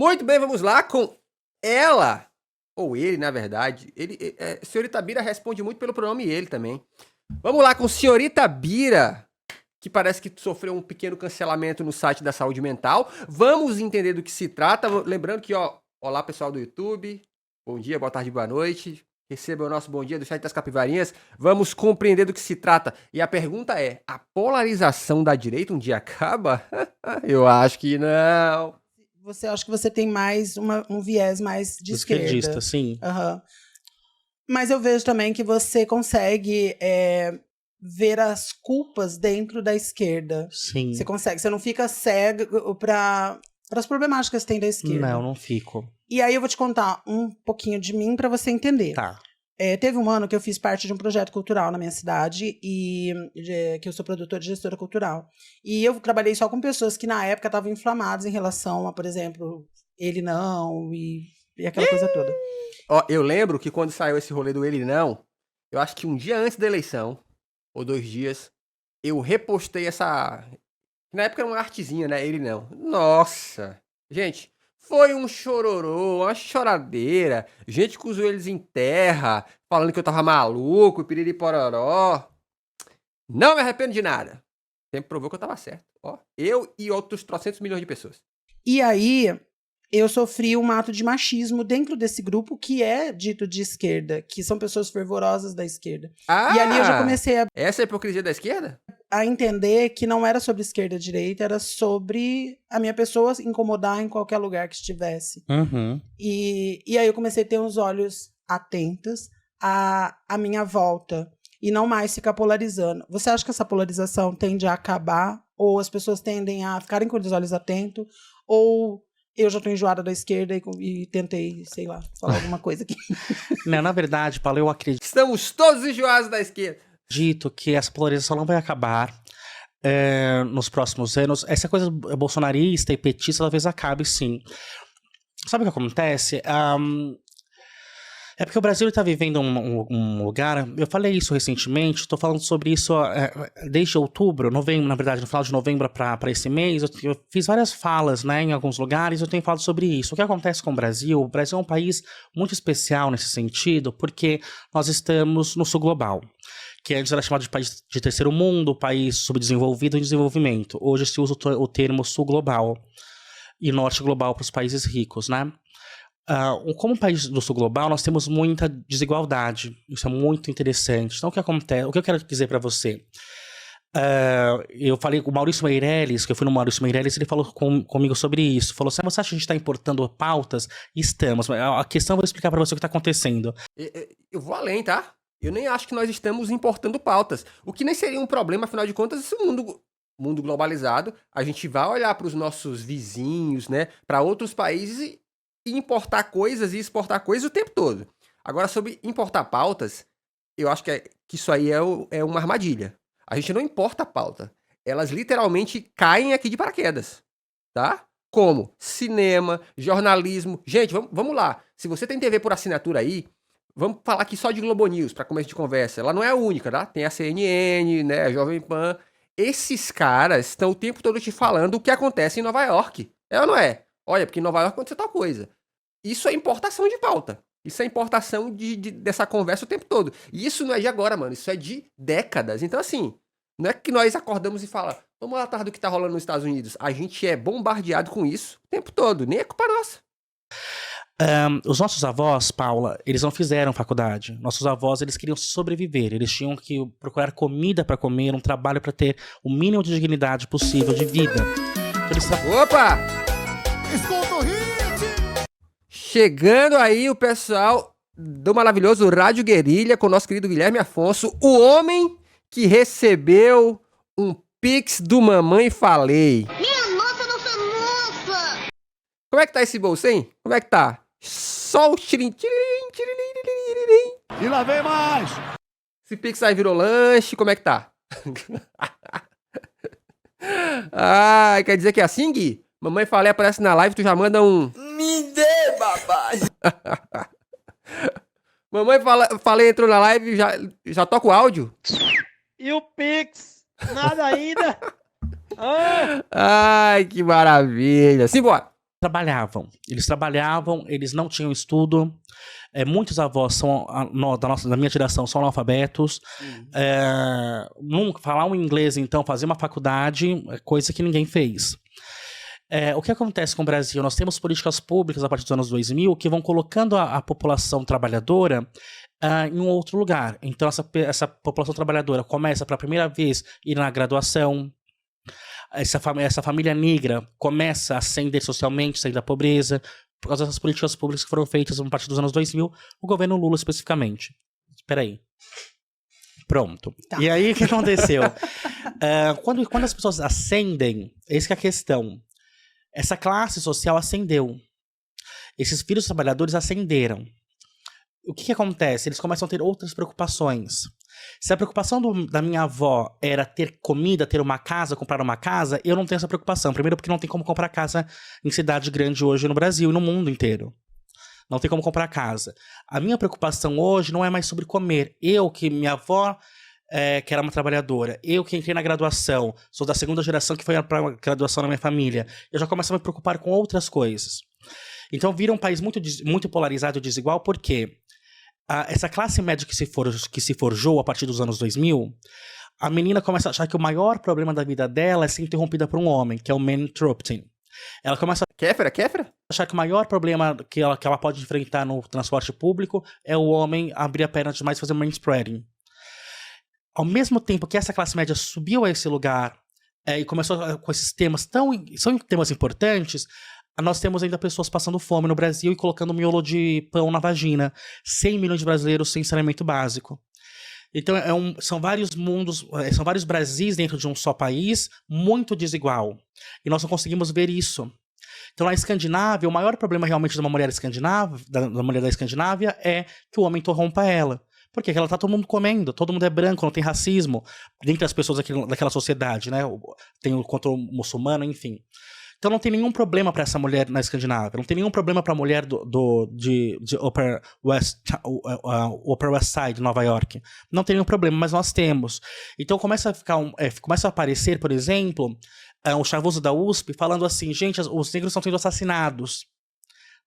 Muito bem, vamos lá com ela, ou ele, na verdade. Senhorita Bira responde muito pelo pronome ele também. Vamos lá com senhorita Bira, que parece que sofreu um pequeno cancelamento no site da saúde mental. Vamos entender do que se trata. Lembrando que, olá pessoal do YouTube, bom dia, boa tarde, boa noite. Receba o nosso bom dia do chat das Capivarinhas. Vamos compreender do que se trata. E a pergunta é, a polarização da direita um dia acaba? Eu acho que não. Você acha que você tem mais um viés mais de esquerda. Sim. Uhum. Mas eu vejo também que você consegue ver as culpas dentro da esquerda. Sim. Você consegue, você não fica cego para as problemáticas que tem da esquerda. Não eu E aí eu vou te contar um pouquinho de mim para você entender. Tá. Teve um ano que eu fiz parte de um projeto cultural na minha cidade, que eu sou produtora e gestora cultural. E eu trabalhei só com pessoas que na época estavam inflamadas em relação a, por exemplo, ele não e aquela coisa toda. Eu lembro que quando saiu esse rolê do ele não, eu acho que um dia antes da eleição, ou 2 dias, eu repostei essa... Na época era uma artezinha, né? Ele não. Nossa! Gente... Foi um chororô, uma choradeira, gente com os joelhos em terra, falando que eu tava maluco, piriri pororó. Não me arrependo de nada. Sempre provou que eu tava certo. Eu e outros 300 milhões de pessoas. E aí, eu sofri um ato de machismo dentro desse grupo que é dito de esquerda, que são pessoas fervorosas da esquerda. E ali eu já comecei Essa é a hipocrisia da esquerda? A entender que não era sobre esquerda e direita, era sobre a minha pessoa incomodar em qualquer lugar que estivesse. Uhum. E aí eu comecei a ter os olhos atentos à minha volta e não mais ficar polarizando. Você acha que essa polarização tende a acabar? Ou as pessoas tendem a ficarem com os olhos atentos? Ou eu já estou enjoada da esquerda e tentei, sei lá, falar alguma coisa aqui? Não, na verdade, Paulo, eu acredito. Estamos todos enjoados da esquerda. Dito que essa polarização não vai acabar nos próximos anos. Essa coisa bolsonarista e petista talvez acabe, sim. Sabe o que acontece? É porque o Brasil está vivendo um lugar... Eu falei isso recentemente, estou falando sobre isso desde outubro, novembro, na verdade, no final de novembro para esse mês. Eu fiz várias falas, né, em alguns lugares, eu tenho falado sobre isso. O que acontece com o Brasil? O Brasil é um país muito especial nesse sentido, porque nós estamos no sul global, que antes era chamado de país de terceiro mundo, país subdesenvolvido em desenvolvimento. Hoje se usa o termo sul global e norte global para os países ricos, né? Como país do sul global, nós temos muita desigualdade. Isso é muito interessante. Então, o que acontece? O que eu quero dizer para você? Eu falei com o Maurício Meirelles, que eu fui no Maurício Meirelles, ele falou comigo sobre isso. Falou assim, você acha que a gente está importando pautas? Estamos. Mas a questão, eu vou explicar para você o que está acontecendo. Eu vou além, tá? Eu nem acho que nós estamos importando pautas. O que nem seria um problema, afinal de contas, esse mundo globalizado, a gente vai olhar para os nossos vizinhos, né? Para outros países e importar coisas e exportar coisas o tempo todo. Agora, sobre importar pautas, eu acho que isso aí é uma armadilha. A gente não importa a pauta. Elas literalmente caem aqui de paraquedas, tá? Como cinema, jornalismo. Gente, vamos lá. Se você tem TV por assinatura aí, vamos falar aqui só de Globo News, para começo de conversa. Ela não é a única, tá? Tem a CNN, né? A Jovem Pan. Esses caras estão o tempo todo te falando o que acontece em Nova York. É ou não é? Olha, porque em Nova York aconteceu tal coisa. Isso é importação de pauta. Isso é importação dessa conversa o tempo todo. E isso não é de agora, mano. Isso é de décadas. Então, assim, não é que nós acordamos e falamos, vamos lá atrás do que tá rolando nos Estados Unidos. A gente é bombardeado com isso o tempo todo. Nem é culpa nossa. Os nossos avós, Paula, eles não fizeram faculdade. Nossos avós, eles queriam sobreviver. Eles tinham que procurar comida para comer, um trabalho para ter o mínimo de dignidade possível de vida. Opa! Escuta o hit! Chegando aí o pessoal do maravilhoso Rádio Guerrilha com o nosso querido Guilherme Afonso, o homem que recebeu um pix do Mamãe Falei. Minha nossa, nossa, nossa! Como é que tá esse bolso, hein? Como é que tá? Só o tirim, tirim, tirim, tirim, tirim. E lá vem mais! Esse pix aí virou lanche, como é que tá? Quer dizer que é assim, Gui? Mamãe Falei aparece na live, tu já manda um... Me dê, papai! Mamãe Falei entrou na live, já toca o áudio? E o Pix? Nada ainda? Ai, que maravilha. Simbora. trabalhavam, eles não tinham estudo. Muitos avós da minha geração são analfabetos. Falar um inglês, então, fazer uma faculdade, é coisa que ninguém fez. O que acontece com o Brasil? Nós temos políticas públicas a partir dos anos 2000 que vão colocando a população trabalhadora em um outro lugar. Então, essa população trabalhadora começa pela primeira vez a ir na graduação. Essa família negra começa a ascender socialmente, sair da pobreza, por causa dessas políticas públicas que foram feitas a partir dos anos 2000, o governo Lula especificamente. Espera aí. Pronto. Tá. E aí, o que aconteceu? Quando as pessoas ascendem, eis que é a questão. Essa classe social ascendeu. Esses filhos trabalhadores ascenderam. O que acontece? Eles começam a ter outras preocupações. Se a preocupação da minha avó era ter comida, ter uma casa, comprar uma casa, eu não tenho essa preocupação. Primeiro porque não tem como comprar casa em cidade grande hoje no Brasil e no mundo inteiro. Não tem como comprar casa. A minha preocupação hoje não é mais sobre comer. Minha avó, que era uma trabalhadora, eu que entrei na graduação, sou da segunda geração que foi para a graduação na minha família, eu já começo a me preocupar com outras coisas. Então vira um país muito polarizado e desigual, porque essa classe média que se forjou a partir dos anos 2000, a menina começa a achar que o maior problema da vida dela é ser interrompida por um homem, que é o man interrupting. Ela começa a achar que o maior problema que ela pode enfrentar no transporte público é o homem abrir a perna demais e fazer manspreading. Ao mesmo tempo que essa classe média subiu a esse lugar e começou com esses temas são temas importantes, nós temos ainda pessoas passando fome no Brasil e colocando miolo de pão na vagina. 100 milhões de brasileiros sem saneamento básico. Então são vários mundos, são vários Brasis dentro de um só país, muito desigual. E nós não conseguimos ver isso. Então na Escandinávia, o maior problema realmente de uma mulher da mulher da Escandinávia é que o homem interrompa ela. Porque ela tá todo mundo comendo, todo mundo é branco, não tem racismo dentre as pessoas daquela sociedade, né? Tem o controle muçulmano, enfim. Então não tem nenhum problema para essa mulher na Escandinávia, não tem nenhum problema para a mulher de Upper West Side, Nova York. Não tem nenhum problema, mas nós temos. Então começa a aparecer, por exemplo, o Chavoso da USP falando assim, gente, os negros estão sendo assassinados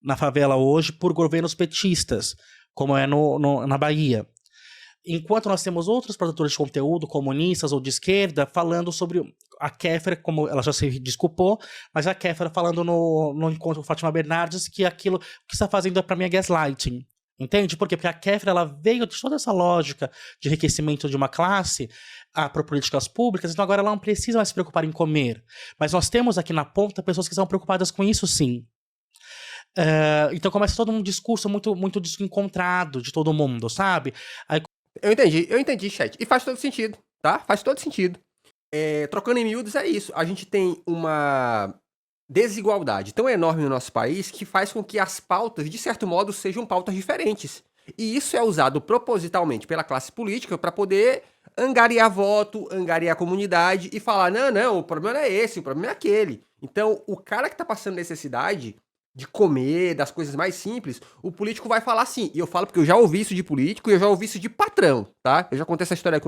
na favela hoje por governos petistas, como é na Bahia. Enquanto nós temos outros produtores de conteúdo, comunistas ou de esquerda, falando sobre a Kéfera, como ela já se desculpou, mas a Kéfera falando no encontro com Fátima Bernardes que aquilo que está fazendo para mim é gaslighting. Entende? Por quê? Porque a Kéfera ela veio de toda essa lógica de enriquecimento de uma classe para políticas públicas, então agora ela não precisa mais se preocupar em comer. Mas nós temos aqui na ponta pessoas que estão preocupadas com isso sim. Então começa todo um discurso muito, muito desencontrado de todo mundo, sabe? Eu entendi, chat. E faz todo sentido, tá? Faz todo sentido. Trocando em miúdos, é isso. A gente tem uma desigualdade tão enorme no nosso país que faz com que as pautas, de certo modo, sejam pautas diferentes. E isso é usado propositalmente pela classe política para poder angariar voto, angariar a comunidade e falar, não, o problema não é esse, o problema é aquele. Então, o cara que tá passando necessidade de comer, das coisas mais simples, o político vai falar assim. E eu falo porque eu já ouvi isso de político e eu já ouvi isso de patrão, tá? Eu já contei essa história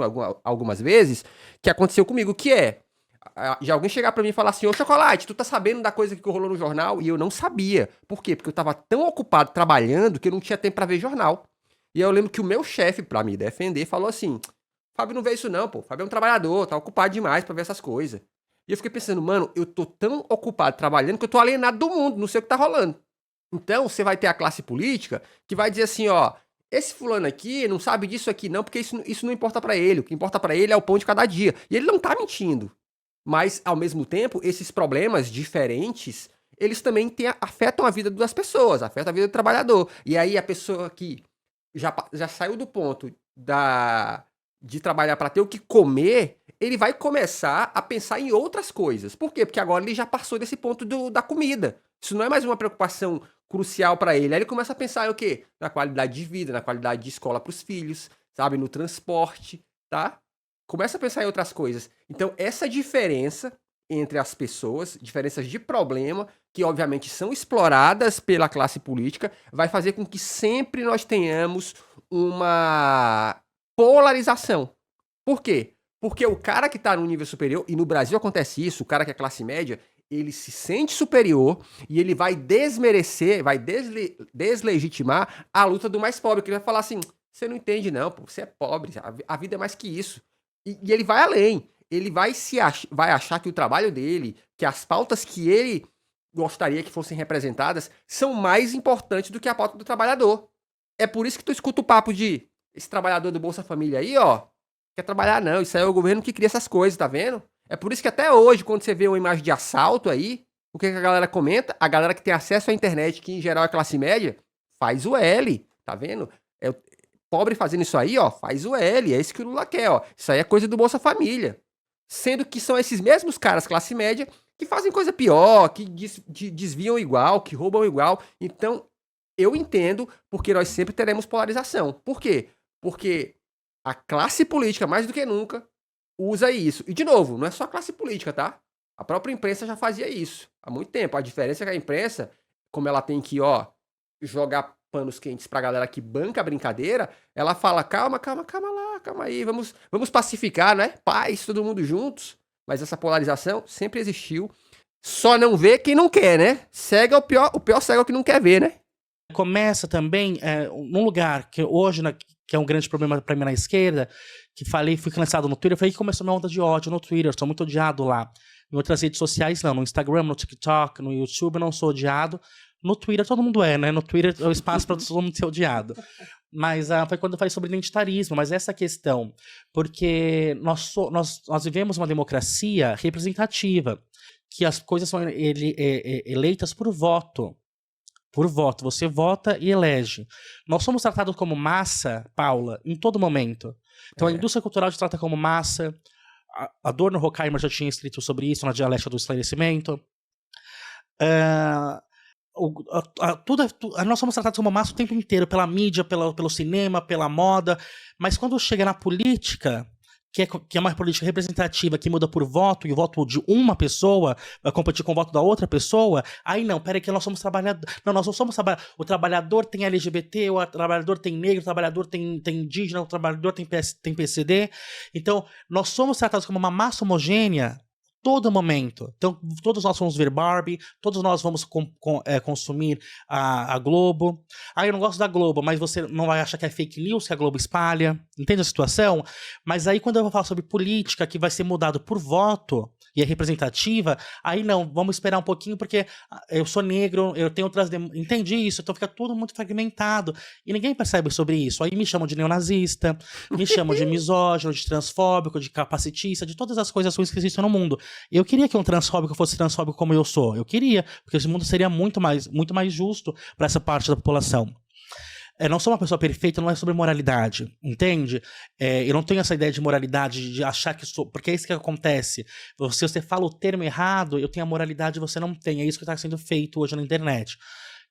algumas vezes, que aconteceu comigo, que de alguém chegar pra mim e falar assim, ô Chocolate, tu tá sabendo da coisa que rolou no jornal? E eu não sabia. Por quê? Porque eu tava tão ocupado trabalhando que eu não tinha tempo pra ver jornal. E aí eu lembro que o meu chefe, pra me defender, falou assim, Fábio não vê isso não, pô. Fábio é um trabalhador, tá ocupado demais pra ver essas coisas. E eu fiquei pensando, mano, eu tô tão ocupado trabalhando que eu tô alienado do mundo, não sei o que tá rolando. Então, você vai ter a classe política que vai dizer assim, ó, esse fulano aqui não sabe disso aqui não, porque isso não importa pra ele. O que importa pra ele é o pão de cada dia. E ele não tá mentindo. Mas, ao mesmo tempo, esses problemas diferentes, eles também afetam a vida das pessoas, afetam a vida do trabalhador. E aí, a pessoa que já saiu do ponto de trabalhar pra ter o que comer, ele vai começar a pensar em outras coisas. Por quê? Porque agora ele já passou desse ponto da comida. Isso não é mais uma preocupação crucial pra ele. Aí ele começa a pensar em o quê? Na qualidade de vida, na qualidade de escola pros filhos, sabe? No transporte, tá? Começa a pensar em outras coisas. Então, essa diferença entre as pessoas, diferenças de problema, que obviamente são exploradas pela classe política, vai fazer com que sempre nós tenhamos uma polarização. Por quê? Porque o cara que tá no nível superior, e no Brasil acontece isso, o cara que é classe média, ele se sente superior e ele vai desmerecer, vai deslegitimar a luta do mais pobre, que ele vai falar assim, você não entende não, pô, você é pobre, a vida é mais que isso. E ele vai além, ele vai achar que o trabalho dele, que as pautas que ele gostaria que fossem representadas são mais importantes do que a pauta do trabalhador. É por isso que tu escuta o papo de esse trabalhador do Bolsa Família aí, ó, quer trabalhar não, isso aí é o governo que cria essas coisas, tá vendo? É por isso que até hoje, quando você vê uma imagem de assalto aí, o que a galera comenta? A galera que tem acesso à internet, que em geral é classe média, faz o L, tá vendo? É o pobre fazendo isso aí, ó, faz o L, é isso que o Lula quer, ó. Isso aí é coisa do Bolsa Família. Sendo que são esses mesmos caras, classe média, que fazem coisa pior, que desviam igual, que roubam igual. Então, eu entendo porque nós sempre teremos polarização. Por quê? Porque a classe política, mais do que nunca, usa isso. E, de novo, não é só a classe política, tá? A própria imprensa já fazia isso há muito tempo. A diferença é que a imprensa, como ela tem que, ó, jogar panos quentes pra galera que banca a brincadeira, ela fala, calma lá, calma aí, vamos pacificar, né? Paz, todo mundo juntos. Mas essa polarização sempre existiu. Só não vê quem não quer, né? Cega é o pior cego é o que não quer ver, né? Começa também num lugar que hoje, que é um grande problema pra mim na esquerda, que fui lançado no Twitter, foi aí que começou minha onda de ódio no Twitter, eu sou muito odiado lá. Em outras redes sociais não, no Instagram, no TikTok, no YouTube eu não sou odiado. No Twitter todo mundo é, né? No Twitter é o espaço pra todo mundo ser odiado. Mas foi quando eu falei sobre identitarismo, mas essa questão, porque nós vivemos uma democracia representativa, que as coisas são eleitas por voto. Por voto. Você vota e elege. Nós somos tratados como massa, Paula, em todo momento. Então a indústria cultural te trata como massa. A Adorno Horkheimer já tinha escrito sobre isso na Dialética do Esclarecimento. Nós somos tratados como massa o tempo inteiro, pela mídia, pelo cinema, pela moda. Mas quando chega na política, que é uma política representativa que muda por voto, e o voto de uma pessoa vai competir com o voto da outra pessoa, aí não, peraí que nós somos trabalhadores. Não, nós não somos trabalhadores. O trabalhador tem LGBT, o trabalhador tem negro, o trabalhador tem indígena, o trabalhador tem PCD. Então, nós somos tratados como uma massa homogênea todo momento. Então, todos nós vamos ver Barbie, todos nós vamos consumir a Globo. Eu não gosto da Globo, mas você não vai achar que é fake news que a Globo espalha. Entende a situação? Mas aí, quando eu vou falar sobre política, que vai ser mudado por voto, e é representativa, aí não, vamos esperar um pouquinho, porque eu sou negro, eu tenho outras... Entendi isso, então fica tudo muito fragmentado. E ninguém percebe sobre isso. Aí me chamam de neonazista, me chamam de misógino, de transfóbico, de capacitista, de todas as coisas ruins que existem no mundo. Eu queria que um transfóbico fosse transfóbico como eu sou. Eu queria, porque esse mundo seria muito mais justo para essa parte da população. Não sou uma pessoa perfeita, não é sobre moralidade, entende? Eu não tenho essa ideia de moralidade, de achar que sou... Porque é isso que acontece. Se você fala o termo errado, eu tenho a moralidade e você não tem. É isso que está sendo feito hoje na internet.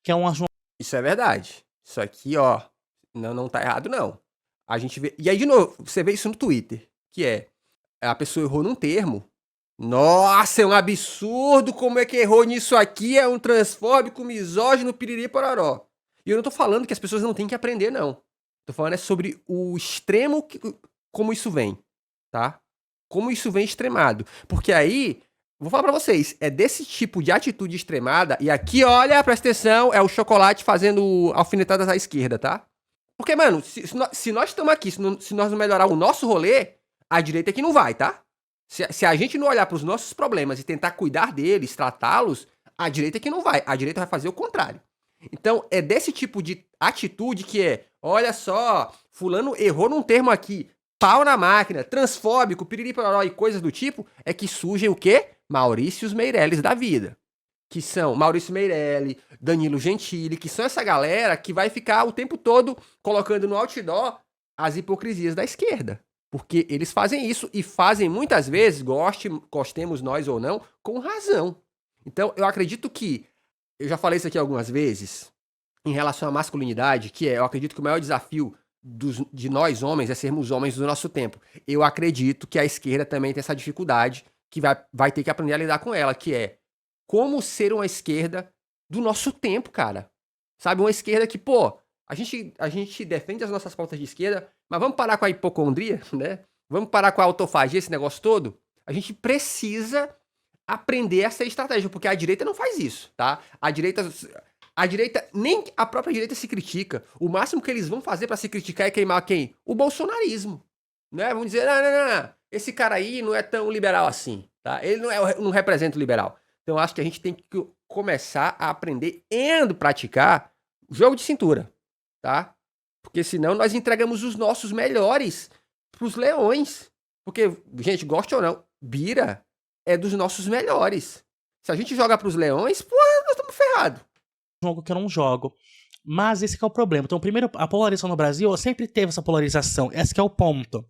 Que é Isso é verdade. Isso aqui, ó, não tá errado, não. A gente vê... E aí, de novo, você vê isso no Twitter, que a pessoa errou num termo. Nossa, é um absurdo como é que errou nisso aqui, é um transfóbico, misógino, piriri, pororó. E eu não tô falando que as pessoas não têm que aprender, não. Tô falando sobre o extremo, como isso vem, tá? Como isso vem extremado. Porque aí, vou falar pra vocês, é desse tipo de atitude extremada, e aqui, olha, presta atenção, é o chocolate fazendo alfinetadas à esquerda, tá? Porque, mano, se nós estamos aqui, se nós não melhorar o nosso rolê, a direita aqui não vai, tá? Se a gente não olhar pros nossos problemas e tentar cuidar deles, tratá-los, a direita aqui não vai. A direita vai fazer o contrário. Então, é desse tipo de atitude que olha só, fulano errou num termo aqui, pau na máquina, transfóbico, piriri pororó e coisas do tipo, é que surgem o quê? Maurícios Meirelles da vida. Que são Maurício Meirelles, Danilo Gentili, que são essa galera que vai ficar o tempo todo colocando no outdoor as hipocrisias da esquerda. Porque eles fazem isso e fazem muitas vezes, gostemos nós ou não, com razão. Então, eu acredito que eu já falei isso aqui algumas vezes, em relação à masculinidade, eu acredito que o maior desafio de nós homens é sermos homens do nosso tempo. Eu acredito que a esquerda também tem essa dificuldade, que vai ter que aprender a lidar com ela, que é como ser uma esquerda do nosso tempo, cara. Sabe, uma esquerda que, pô, a gente defende as nossas pautas de esquerda, mas vamos parar com a hipocondria, né? Vamos parar com a autofagia, esse negócio todo? A gente precisa aprender a ser estratégico, porque a direita não faz isso, tá? A direita, nem a própria direita se critica. O máximo que eles vão fazer pra se criticar é queimar quem? O bolsonarismo, né? Vão dizer, não, esse cara aí não é tão liberal assim, tá? Ele não representa o liberal. Então, eu acho que a gente tem que começar a aprender e praticar jogo de cintura, tá? Porque senão nós entregamos os nossos melhores pros leões. Porque, gente, goste ou não, Bira é dos nossos melhores. Se a gente joga pros leões, pô, nós estamos ferrados. Jogo que eu não jogo. Mas esse que é o problema. Então, primeiro, a polarização no Brasil sempre teve essa polarização. Esse que é o ponto.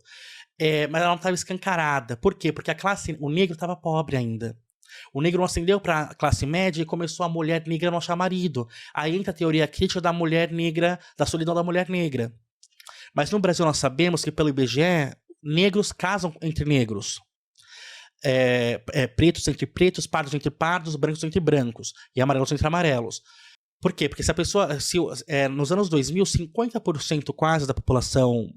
Mas ela não estava escancarada. Por quê? Porque o negro estava pobre ainda. O negro não ascendeu para a classe média e começou a mulher negra não achar marido. Aí entra a teoria crítica da mulher negra, da solidão da mulher negra. Mas no Brasil nós sabemos que pelo IBGE, negros casam entre negros. Pretos entre pretos, pardos entre pardos, brancos entre brancos e amarelos entre amarelos. Por quê? Porque se a pessoa, nos anos 2000, 50% quase da população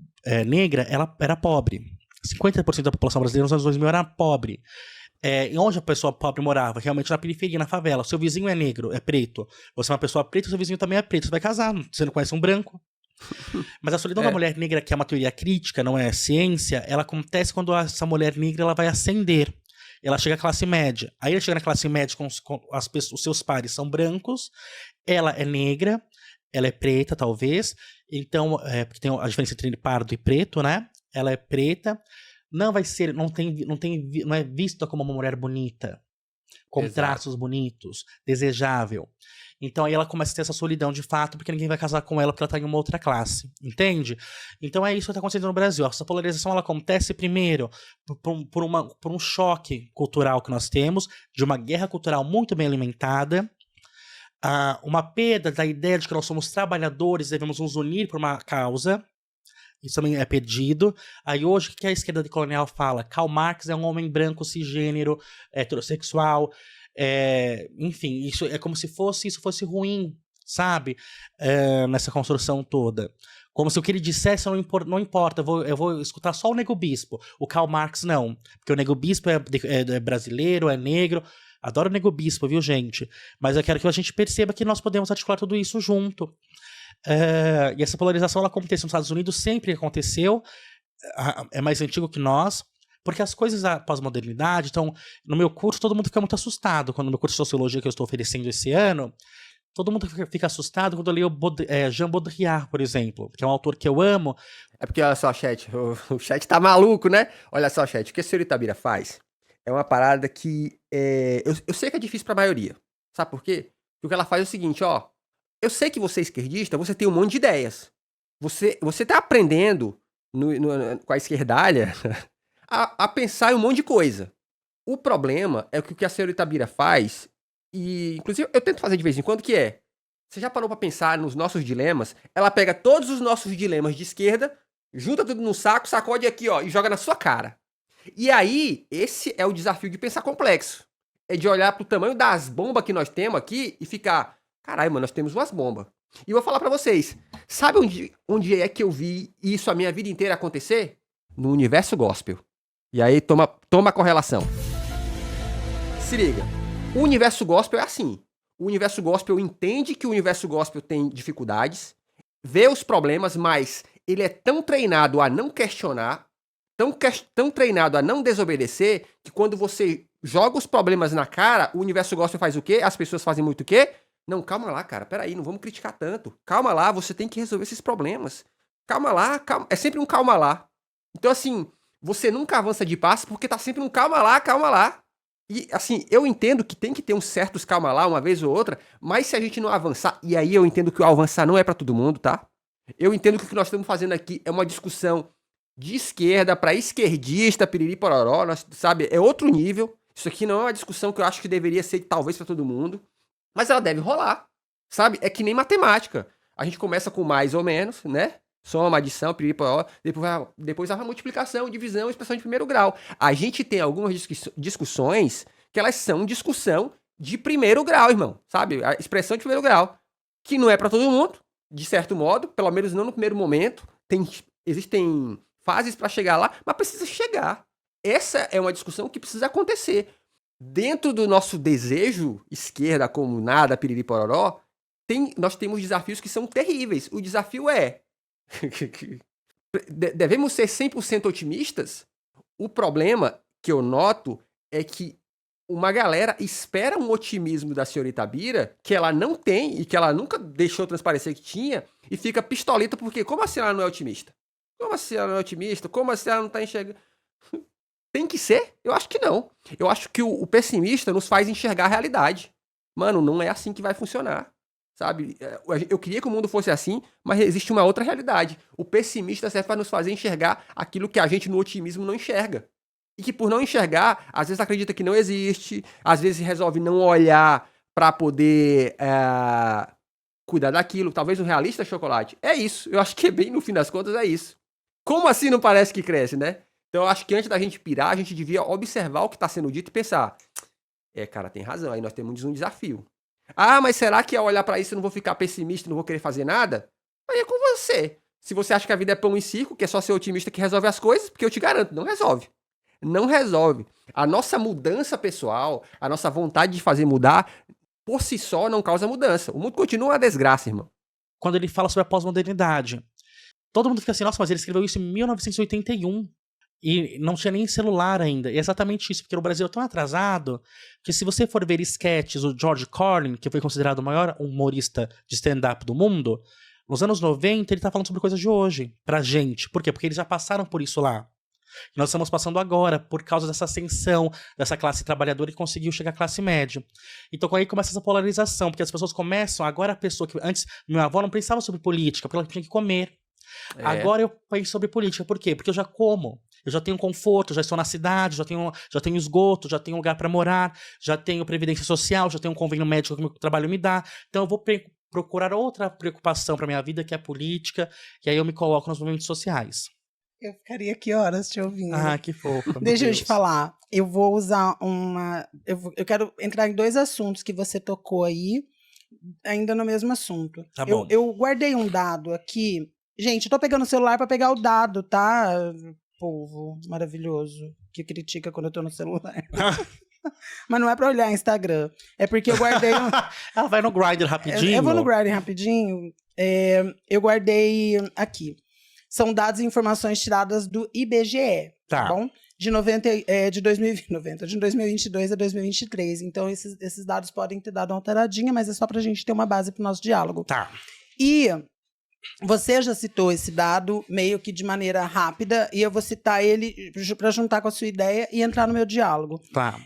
negra ela era pobre. 50% da população brasileira nos anos 2000 era pobre. E onde a pessoa pobre morava? Realmente na periferia, na favela. Seu vizinho é negro, é preto. Você é uma pessoa preta, seu vizinho também é preto. Você vai casar, você não conhece um branco. Mas a solidão da mulher negra, que é uma teoria crítica, não é ciência, ela acontece quando essa mulher negra ela vai ascender. Ela chega à classe média. Aí ela chega na classe média com os seus pares são brancos, ela é negra, ela é preta, talvez. Então, porque tem a diferença entre pardo e preto, né? Ela é preta. Não vai ser, não é vista como uma mulher bonita, com Exato. traços bonitos, desejável. Então aí ela começa a ter essa solidão de fato, porque ninguém vai casar com ela porque ela tá em uma outra classe, entende? Então é isso que tá acontecendo no Brasil. Essa polarização ela acontece primeiro por um choque cultural que nós temos, de uma guerra cultural muito bem alimentada, uma perda da ideia de que nós somos trabalhadores, devemos nos unir por uma causa. Isso também é perdido. Aí hoje, o que a esquerda decolonial fala? Karl Marx é um homem branco, cisgênero, heterossexual. Enfim, isso é como se isso fosse ruim, sabe? Nessa construção toda. Como se o que ele dissesse não importa, eu vou escutar só o Nego Bispo. O Karl Marx não. Porque o Nego Bispo é brasileiro, é negro. Adoro o Nego Bispo, viu, gente? Mas eu quero que a gente perceba que nós podemos articular tudo isso junto. E essa polarização ela acontece nos Estados Unidos, sempre aconteceu, é mais antigo que nós, porque as coisas da pós-modernidade, então, no meu curso todo mundo fica muito assustado, quando no meu curso de Sociologia que eu estou oferecendo esse ano, todo mundo fica assustado quando eu leio Jean Baudrillard, por exemplo, que é um autor que eu amo. É porque, olha só, chat, o chat tá maluco, né? Olha só, chat, o que a senhora Itabira faz é uma parada que eu sei que é difícil pra maioria, sabe por quê? Porque o que ela faz é o seguinte, ó, eu sei que você é esquerdista, você tem um monte de ideias. Você tá aprendendo com a esquerdalha a pensar em um monte de coisa. O problema é que o que a senhora Itabira faz, e inclusive eu tento fazer de vez em quando, que é, você já parou pra pensar nos nossos dilemas? Ela pega todos os nossos dilemas de esquerda, junta tudo num saco, sacode aqui, ó, e joga na sua cara. E aí, esse é o desafio de pensar complexo. É de olhar pro tamanho das bombas que nós temos aqui e ficar... Caralho, mano, nós temos umas bombas. E eu vou falar pra vocês. Sabe onde é que eu vi isso a minha vida inteira acontecer? No universo gospel. E aí, toma a correlação. Se liga. O universo gospel é assim. O universo gospel entende que o universo gospel tem dificuldades, vê os problemas, mas ele é tão treinado a não questionar, tão treinado a não desobedecer, que quando você joga os problemas na cara, o universo gospel faz o quê? As pessoas fazem muito o quê? Não, calma lá, cara, peraí, não vamos criticar tanto. Calma lá, você tem que resolver esses problemas. Calma lá, calma. É sempre um calma lá. Então, assim, você nunca avança de passo porque tá sempre um calma lá, calma lá. E, assim, eu entendo que tem que ter uns certos calma lá, uma vez ou outra, mas se a gente não avançar, e aí eu entendo que o avançar não é pra todo mundo, tá? Eu entendo que o que nós estamos fazendo aqui é uma discussão de esquerda pra esquerdista, piriri pororó, sabe? É outro nível. Isso aqui não é uma discussão que eu acho que deveria ser, talvez, pra todo mundo. Mas ela deve rolar, sabe? É que nem matemática. A gente começa com mais ou menos, né? Soma, adição, depois a multiplicação, divisão, expressão de primeiro grau. A gente tem algumas discussões que elas são discussão de primeiro grau, irmão. Sabe? A expressão de primeiro grau. Que não é pra todo mundo, de certo modo, pelo menos não no primeiro momento. Existem fases pra chegar lá, mas precisa chegar. Essa é uma discussão que precisa acontecer. dentro do nosso desejo, esquerda, comunada, piriri pororó, nós temos desafios que são terríveis. O desafio é... devemos ser 100% otimistas? O problema que eu noto é que uma galera espera um otimismo da senhorita Bira que ela não tem e que ela nunca deixou transparecer que tinha e fica pistolita porque como assim ela não é otimista? Como assim ela não é otimista? Como assim ela não tá enxergando? Tem que ser? Eu acho que não. Eu acho que o pessimista nos faz enxergar a realidade. Mano, não é assim que vai funcionar. Sabe? Eu queria que o mundo fosse assim, mas existe uma outra realidade. O pessimista serve para nos fazer enxergar aquilo que a gente no otimismo não enxerga. E que por não enxergar, às vezes acredita que não existe, às vezes resolve não olhar para poder cuidar daquilo. Talvez o realista chocolate. É isso. Eu acho que bem no fim das contas é isso. Como assim não parece que cresce, né? Então eu acho que antes da gente pirar, a gente devia observar o que está sendo dito e pensar. Cara, tem razão. Aí nós temos um desafio. Ah, mas será que ao olhar pra isso eu não vou ficar pessimista e não vou querer fazer nada? Aí é com você. Se você acha que a vida é pão e circo, que é só ser otimista que resolve as coisas, porque eu te garanto, não resolve. Não resolve. A nossa mudança pessoal, a nossa vontade de fazer mudar, por si só não causa mudança. O mundo continua uma desgraça, irmão. Quando ele fala sobre a pós-modernidade, todo mundo fica assim, nossa, mas ele escreveu isso em 1981. E não tinha nem celular ainda. E é exatamente isso, porque o Brasil é tão atrasado que se você for ver sketches, o George Carlin, que foi considerado o maior humorista de stand-up do mundo, nos anos 90 ele tá falando sobre coisas de hoje, pra gente. Por quê? Porque eles já passaram por isso lá. E nós estamos passando agora, por causa dessa ascensão dessa classe trabalhadora que conseguiu chegar à classe média. Então aí começa essa polarização, porque as pessoas começam, agora a pessoa que antes, minha avó não pensava sobre política, porque ela tinha que comer. Agora eu penso sobre política, por quê? Porque eu já como, eu já tenho conforto, já estou na cidade, já tenho esgoto, já tenho lugar para morar, já tenho previdência social, já tenho um convênio médico que o meu trabalho me dá. Então eu vou procurar outra preocupação para minha vida, que é a política, e aí eu me coloco nos movimentos sociais. Eu ficaria aqui horas te ouvindo. Ah, que fofo. Deixa eu te falar, eu vou usar eu quero entrar em 2 assuntos que você tocou aí, ainda no mesmo assunto. Tá bom. Eu guardei um dado aqui. Gente, eu tô pegando o celular pra pegar o dado, tá? Povo maravilhoso que critica quando eu tô no celular. Mas não é pra olhar Instagram. É porque eu guardei... Ela vai no Grindr rapidinho? Eu vou no Grindr rapidinho. Eu guardei aqui. São dados e informações tiradas do IBGE, tá bom? De 2022 a 2023. Então, esses dados podem ter dado uma alteradinha, mas é só pra gente ter uma base pro nosso diálogo. Tá. E... você já citou esse dado meio que de maneira rápida e eu vou citar ele para juntar com a sua ideia e entrar no meu diálogo. Tá.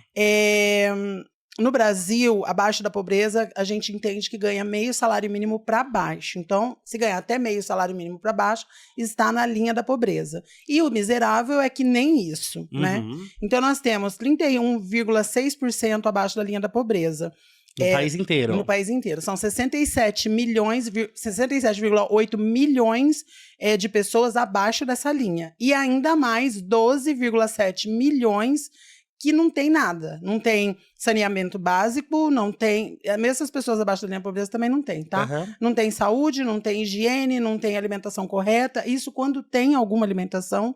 No Brasil, abaixo da pobreza, a gente entende que ganha meio salário mínimo para baixo. Então, se ganhar até meio salário mínimo para baixo, está na linha da pobreza. E o miserável é que nem isso, né? Então, nós temos 31,6% abaixo da linha da pobreza. No país inteiro. No país inteiro. São 67,8 milhões de pessoas abaixo dessa linha. E ainda mais 12,7 milhões que não tem nada. Não tem saneamento básico, não tem... Mesmo essas pessoas abaixo da linha da pobreza também não tem, tá? Não tem saúde, não tem higiene, não tem alimentação correta. Isso quando tem alguma alimentação...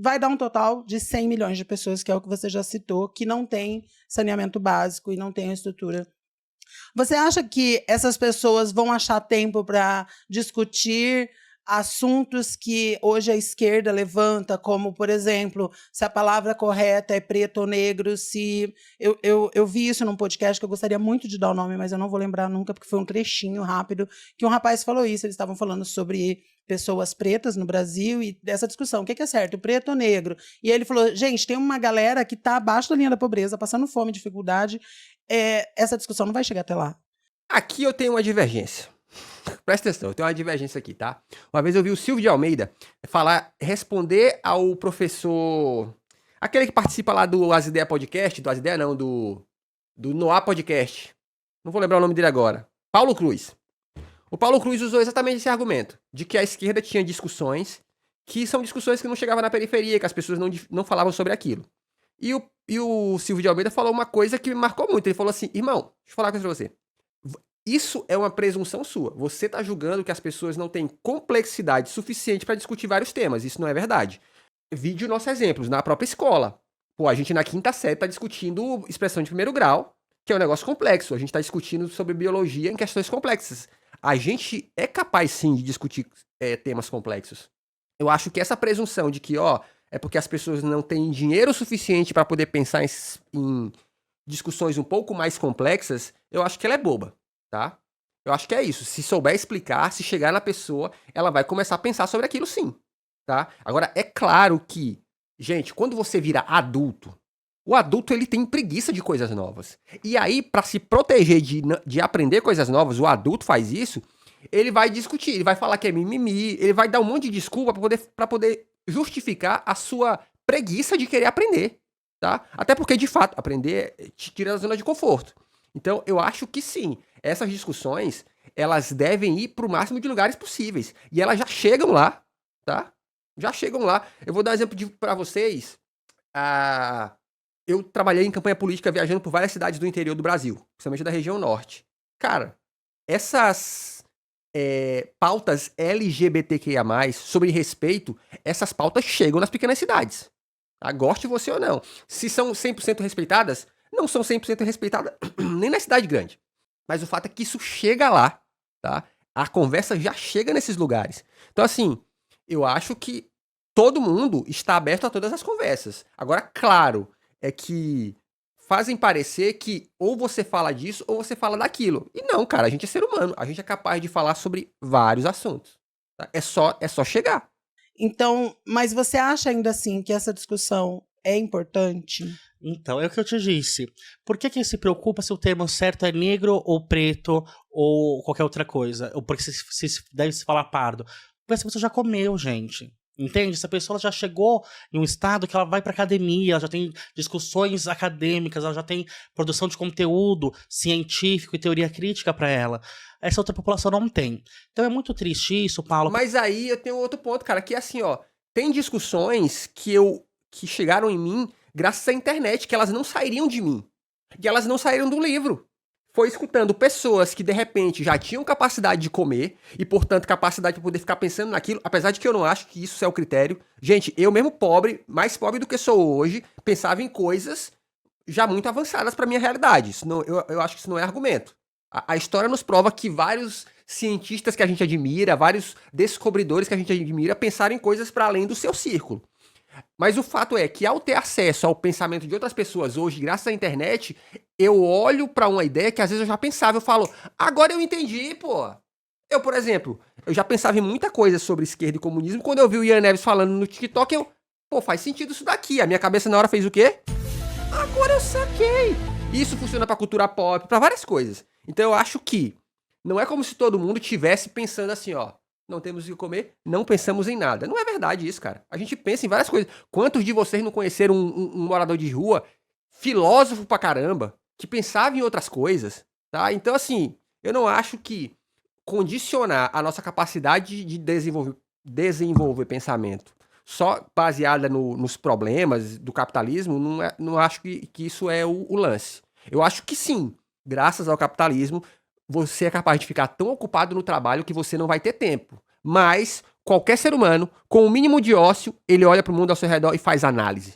vai dar um total de 100 milhões de pessoas, que é o que você já citou, que não tem saneamento básico e não tem a estrutura. Você acha que essas pessoas vão achar tempo para discutir assuntos que hoje a esquerda levanta, como, por exemplo, se a palavra correta é preto ou negro, se... Eu vi isso num podcast que eu gostaria muito de dar o nome, mas eu não vou lembrar nunca, porque foi um trechinho rápido, que um rapaz falou isso, eles estavam falando sobre pessoas pretas no Brasil e dessa discussão, o que é certo, preto ou negro? E ele falou, gente, tem uma galera que está abaixo da linha da pobreza, passando fome, dificuldade, essa discussão não vai chegar até lá. Aqui eu tenho uma divergência. Presta atenção, eu tenho uma divergência aqui, tá? Uma vez eu vi o Silvio de Almeida responder ao professor... aquele que participa lá do As Ideias Podcast, do As Ideias não, do Noah Podcast. Não vou lembrar o nome dele agora. Paulo Cruz. O Paulo Cruz usou exatamente esse argumento, de que a esquerda tinha discussões que são discussões que não chegavam na periferia, que as pessoas não falavam sobre aquilo. E o Silvio de Almeida falou uma coisa que me marcou muito. Ele falou assim, irmão, deixa eu falar uma coisa pra você. Isso é uma presunção sua. Você tá julgando que as pessoas não têm complexidade suficiente para discutir vários temas. Isso não é verdade. Vide os nossos exemplos na própria escola. Pô, a gente na quinta série tá discutindo expressão de primeiro grau, que é um negócio complexo. A gente tá discutindo sobre biologia em questões complexas. A gente é capaz, sim, de discutir temas complexos. Eu acho que essa presunção de que, ó, é porque as pessoas não têm dinheiro suficiente para poder pensar em discussões um pouco mais complexas, eu acho que ela é boba, tá? Eu acho que é isso. Se souber explicar, se chegar na pessoa, ela vai começar a pensar sobre aquilo sim, tá? Agora, é claro que, gente, quando você vira adulto, o adulto ele tem preguiça de coisas novas. E aí, para se proteger de aprender coisas novas, o adulto faz isso, ele vai discutir, ele vai falar que é mimimi, ele vai dar um monte de desculpa para poder justificar a sua preguiça de querer aprender, tá? Até porque, de fato, aprender te tira da zona de conforto. Então, eu acho que sim, essas discussões, elas devem ir para o máximo de lugares possíveis. E elas já chegam lá, tá? Já chegam lá. Eu vou dar um exemplo para vocês. Eu trabalhei em campanha política viajando por várias cidades do interior do Brasil, principalmente da região norte. Cara, essas pautas LGBTQIA+, sobre respeito, essas pautas chegam nas pequenas cidades. Tá? Goste você ou não. Se são 100% respeitadas, não são 100% respeitadas nem na cidade grande. Mas o fato é que isso chega lá, tá? A conversa já chega nesses lugares. Então, assim, eu acho que todo mundo está aberto a todas as conversas. Agora, claro, é que fazem parecer que ou você fala disso ou você fala daquilo. E não, cara, a gente é ser humano. A gente é capaz de falar sobre vários assuntos. Tá? É só chegar. Então, mas você acha ainda assim que essa discussão é importante? Então, é o que eu te disse. Por que se preocupa se o termo certo é negro ou preto ou qualquer outra coisa? Ou porque se deve se falar pardo? Porque essa pessoa já comeu, gente. Entende? Essa pessoa já chegou em um estado que ela vai pra academia, ela já tem discussões acadêmicas, ela já tem produção de conteúdo científico e teoria crítica pra ela. Essa outra população não tem. Então é muito triste isso, Paulo. Mas aí eu tenho outro ponto, cara, que é assim, ó. Tem discussões que chegaram em mim graças à internet, que elas não sairiam de mim. E elas não saíram do livro. Foi escutando pessoas que, de repente, já tinham capacidade de comer e, portanto, capacidade de poder ficar pensando naquilo, apesar de que eu não acho que isso é o critério. Gente, eu mesmo pobre, mais pobre do que sou hoje, pensava em coisas já muito avançadas para minha realidade. Isso não, eu acho que isso não é argumento. A história nos prova que vários cientistas que a gente admira, vários descobridores que a gente admira, pensaram em coisas para além do seu círculo. Mas o fato é que ao ter acesso ao pensamento de outras pessoas hoje, graças à internet, eu olho pra uma ideia que às vezes eu já pensava, eu falo, agora eu entendi, pô. Eu, por exemplo, eu já pensava em muita coisa sobre esquerda e comunismo, quando eu vi o Ian Neves falando no TikTok, pô, faz sentido isso daqui. A minha cabeça na hora fez o quê? Agora eu saquei. Isso funciona pra cultura pop, pra várias coisas. Então eu acho que não é como se todo mundo tivesse pensando assim, ó, não temos o que comer, não pensamos em nada. Não é verdade isso, cara. A gente pensa em várias coisas. Quantos de vocês não conheceram um morador de rua, filósofo pra caramba, que pensava em outras coisas, tá? Então, assim, eu não acho que condicionar a nossa capacidade de desenvolver pensamento só baseada nos problemas do capitalismo, não acho que isso é o lance. Eu acho que sim, graças ao capitalismo, você é capaz de ficar tão ocupado no trabalho que você não vai ter tempo. Mas qualquer ser humano, com o mínimo de ócio, ele olha para o mundo ao seu redor e faz análise.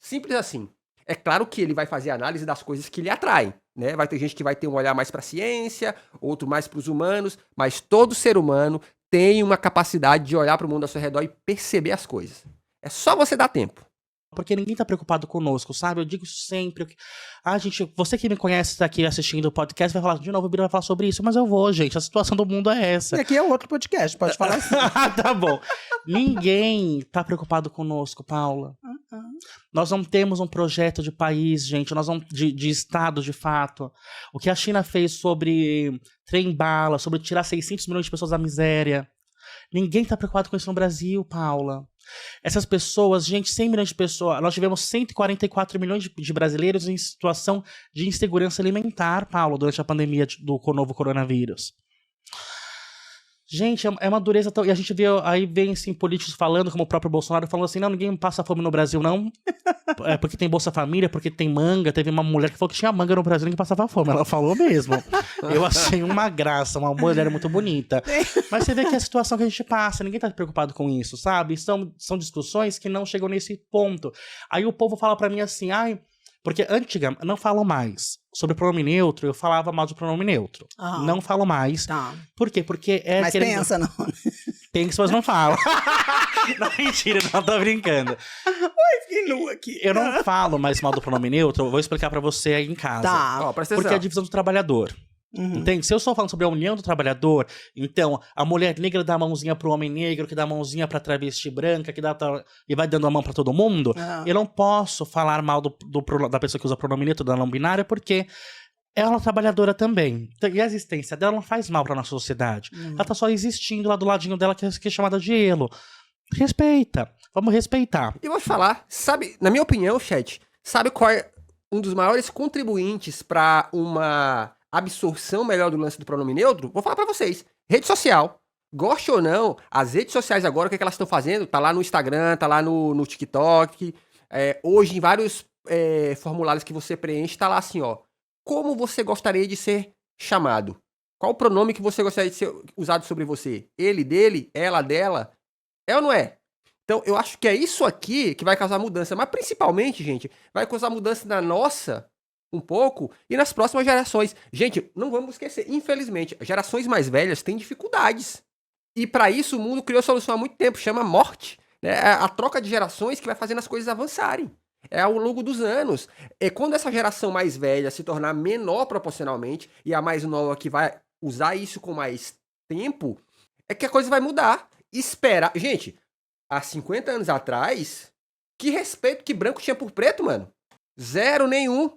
Simples assim. É claro que ele vai fazer análise das coisas que lhe atraem, né? Vai ter gente que vai ter um olhar mais para a ciência, outro mais para os humanos, mas todo ser humano tem uma capacidade de olhar para o mundo ao seu redor e perceber as coisas. É só você dar tempo. Porque ninguém tá preocupado conosco, sabe? Eu digo isso sempre. Gente, você que me conhece, tá aqui assistindo o podcast, vai falar, de novo, o Bira vai falar sobre isso, mas eu vou, gente. A situação do mundo é essa. E aqui é outro podcast, pode falar assim. Tá bom. Ninguém tá preocupado conosco, Paula. Nós não temos um projeto de país, gente. Nós não de Estado, de fato. O que a China fez sobre trem-bala, sobre tirar 600 milhões de pessoas da miséria. Ninguém tá preocupado com isso no Brasil, Paula. Essas pessoas, gente, 100 milhões de pessoas, nós tivemos 144 milhões de brasileiros em situação de insegurança alimentar, Paulo, durante a pandemia do novo coronavírus. Gente, é uma dureza tão... E a gente vê, aí vem, assim, políticos falando, como o próprio Bolsonaro, falando assim, não, ninguém passa fome no Brasil, não. É porque tem Bolsa Família, porque tem manga. Teve uma mulher que falou que tinha manga no Brasil e ninguém passava fome. Ela falou mesmo. Eu achei uma graça, uma mulher muito bonita. Mas você vê que é a situação que a gente passa, ninguém tá preocupado com isso, sabe? São discussões que não chegam nesse ponto. Aí o povo fala pra mim assim, ai... Porque antigamente, não falo mais sobre pronome neutro, eu falava mal do pronome neutro. Não falo mais. Tá. Por quê? Porque é... Mas pensa, não. Pensa, mas não falo. Não, mentira, não, tô brincando. Fiquei nu aqui. Eu não falo mais mal do pronome neutro, eu vou explicar pra você aí em casa. Tá. Ó, presta Porque é atenção. a divisão do trabalhador. Uhum. Entende? Se eu estou falando sobre a união do trabalhador, então a mulher negra dá a mãozinha pro homem negro, que dá a mãozinha pra travesti branca, que dá e vai dando a mão pra todo mundo, eu não posso falar mal da pessoa que usa pronome neutro, da não binária, porque ela é uma trabalhadora também. Então, e a existência dela não faz mal pra nossa sociedade. Ela tá só existindo lá do ladinho dela, que é chamada de elo. Respeita. Vamos respeitar. E vou te falar, sabe, na minha opinião, chat, sabe qual é um dos maiores contribuintes pra uma absorção melhor do lance do pronome neutro? Vou falar pra vocês. Rede social. Goste ou não, as redes sociais agora, o que, é que elas estão fazendo? Tá lá no Instagram, tá lá no TikTok. Hoje, em vários formulários que você preenche, tá lá assim, ó. Como você gostaria de ser chamado? Qual o pronome que você gostaria de ser usado sobre você? Ele, dele? Ela, dela? É ou não é? Então, eu acho que é isso aqui que vai causar mudança. Mas, principalmente, gente, vai causar mudança na nossa, um pouco, e nas próximas gerações. Gente, não vamos esquecer, infelizmente, gerações mais velhas têm dificuldades. E, para isso, o mundo criou solução há muito tempo, chama morte. Né? É a troca de gerações que vai fazendo as coisas avançarem. É ao longo dos anos. É quando essa geração mais velha se tornar menor proporcionalmente, e a mais nova que vai usar isso com mais tempo, é que a coisa vai mudar. Espera. Gente, há 50 anos atrás, que respeito que branco tinha por preto, mano? Zero nenhum.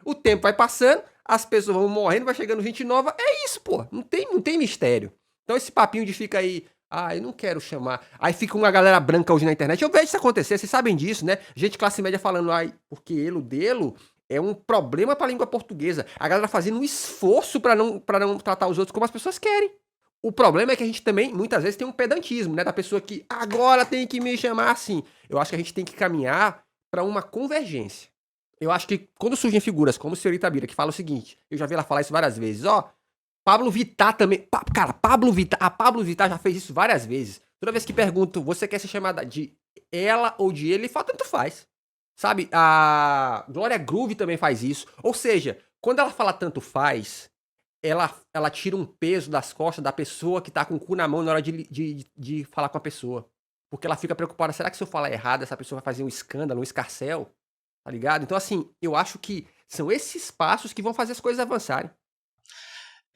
O tempo vai passando, as pessoas vão morrendo, vai chegando gente nova. É isso, pô. Não tem mistério. Então esse papinho de fica aí, eu não quero chamar. Aí fica uma galera branca hoje na internet. Eu vejo isso acontecer, vocês sabem disso, né? Gente classe média falando, porque ele, dele, é um problema pra língua portuguesa. A galera fazendo um esforço pra não tratar os outros como as pessoas querem. O problema é que a gente também, muitas vezes, tem um pedantismo, né? Da pessoa que agora tem que me chamar assim. Eu acho que a gente tem que caminhar para uma convergência. Eu acho que quando surgem figuras como o senhor Itabira, que fala o seguinte, eu já vi ela falar isso várias vezes, Pablo Vittar também, cara, a Pablo Vittar já fez isso várias vezes. Toda vez que pergunto, você quer ser chamada de ela ou de ele fala, tanto faz. Sabe, a Glória Groove também faz isso. Ou seja, quando ela fala tanto faz, ela tira um peso das costas da pessoa que tá com o cu na mão na hora de falar com a pessoa. Porque ela fica preocupada, será que se eu falar errado, essa pessoa vai fazer um escândalo, um escarcéu? Tá ligado? Então, assim, eu acho que são esses passos que vão fazer as coisas avançarem.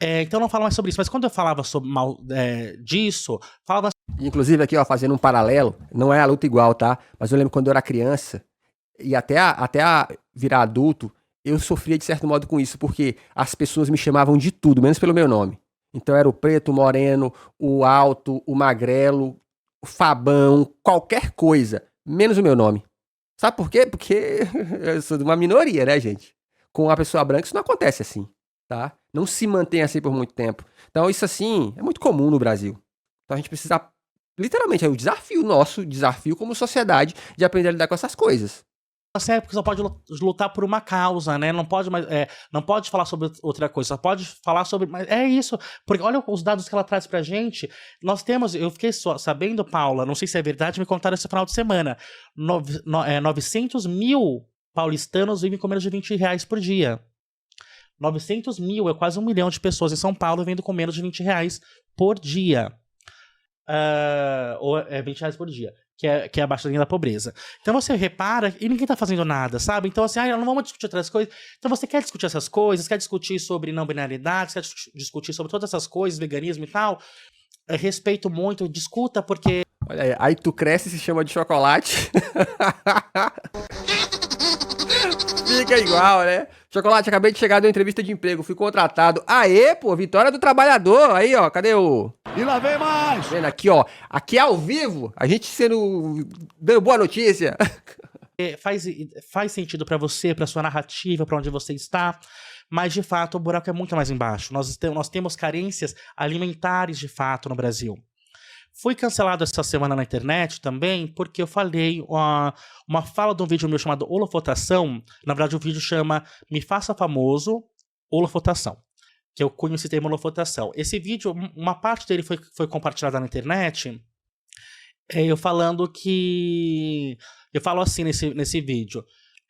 Então não falo mais sobre isso, mas quando eu falava sobre disso, falava... Inclusive aqui, fazendo um paralelo, não é a luta igual, tá? Mas eu lembro quando eu era criança, e até a virar adulto, eu sofria de certo modo com isso, porque as pessoas me chamavam de tudo, menos pelo meu nome. Então era o preto, o moreno, o alto, o magrelo, o Fabão, qualquer coisa, menos o meu nome. Sabe por quê? Porque eu sou de uma minoria, né, gente? Com uma pessoa branca isso não acontece assim, tá? Não se mantém assim por muito tempo. Então isso, assim, é muito comum no Brasil. Então a gente precisa, literalmente, é o desafio como sociedade de aprender a lidar com essas coisas. Você só pode lutar por uma causa, né? Não pode falar sobre outra coisa, só pode falar sobre... Mas é isso, porque olha os dados que ela traz pra gente. Nós temos, eu fiquei sabendo, Paula, não sei se é verdade, me contaram esse final de semana, 900 mil paulistanos vivem com menos de R$20 por dia. 900 mil, é quase 1 milhão de pessoas em São Paulo vivendo com menos de R$20 por dia. Ou R$20 por dia. Que é abaixo da linha da pobreza. Então você repara e ninguém tá fazendo nada, sabe? Então assim, não vamos discutir outras coisas. Então você quer discutir essas coisas, quer discutir sobre não binariedade, quer discutir sobre todas essas coisas, veganismo e tal. Respeito muito, discuta, porque... Olha aí tu cresce e se chama de chocolate. Fica igual, né? Chocolate, acabei de chegar de uma entrevista de emprego, fui contratado. Aê, pô, vitória do trabalhador. Aí, cadê o... E lá vem mais! Vendo aqui, aqui ao vivo, a gente dando boa notícia. Faz sentido pra você, pra sua narrativa, pra onde você está. mas de fato o buraco é muito mais embaixo. Nós temos carências alimentares de fato no Brasil. Fui cancelado essa semana na internet também porque eu falei uma fala de um vídeo meu chamado Holofotação. Na verdade o vídeo chama Me Faça Famoso, Holofotação. Que eu conheci esse termo holofotação. Esse vídeo, uma parte dele foi compartilhada na internet, eu falando que... Eu falo assim nesse vídeo,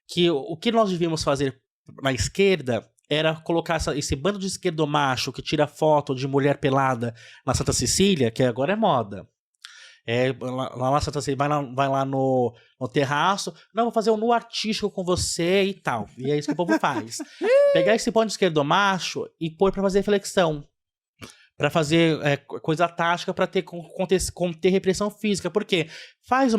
que o que nós devíamos fazer na esquerda era colocar esse bando de esquerdomacho que tira foto de mulher pelada na Santa Cecília, que agora é moda. Lá na Santa Cecília, vai lá no terraço, não, vou fazer um nu artístico com você e tal. E é isso que o povo faz. Pegar esse bando de esquerdomacho e pôr pra fazer flexão. Pra fazer coisa tática pra conter repressão física. Por quê? Vamos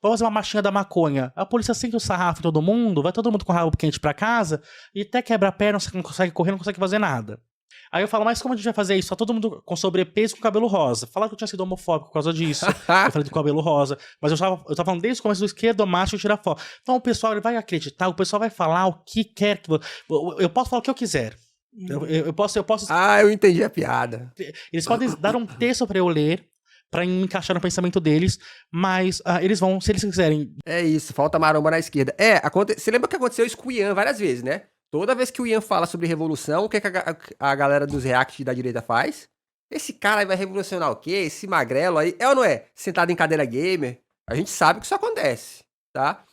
fazer uma marchinha da maconha. A polícia sente o sarrafo em todo mundo, vai todo mundo com o rabo quente pra casa, e até quebra a perna, você não consegue correr, não consegue fazer nada. Aí eu falo, mas como a gente vai fazer isso? Tá todo mundo com sobrepeso com cabelo rosa. Falaram que eu tinha sido homofóbico por causa disso. Eu falei do cabelo rosa. Mas eu tava falando desde o começo do esquerdomacho tirar foto. Então o pessoal ele vai acreditar, o pessoal vai falar o que quer. Eu posso falar o que eu quiser. Eu posso. Ah, eu entendi a piada. Eles podem dar um texto pra eu ler, pra me encaixar no pensamento deles, mas eles vão, se eles quiserem. É isso, falta maromba na esquerda. Você lembra que aconteceu isso com o Ian várias vezes, né? Toda vez que o Ian fala sobre revolução, o que a galera dos reacts da direita faz? Esse cara aí vai revolucionar o quê? Esse magrelo aí, é ou não é? Sentado em cadeira gamer. A gente sabe que isso acontece, tá?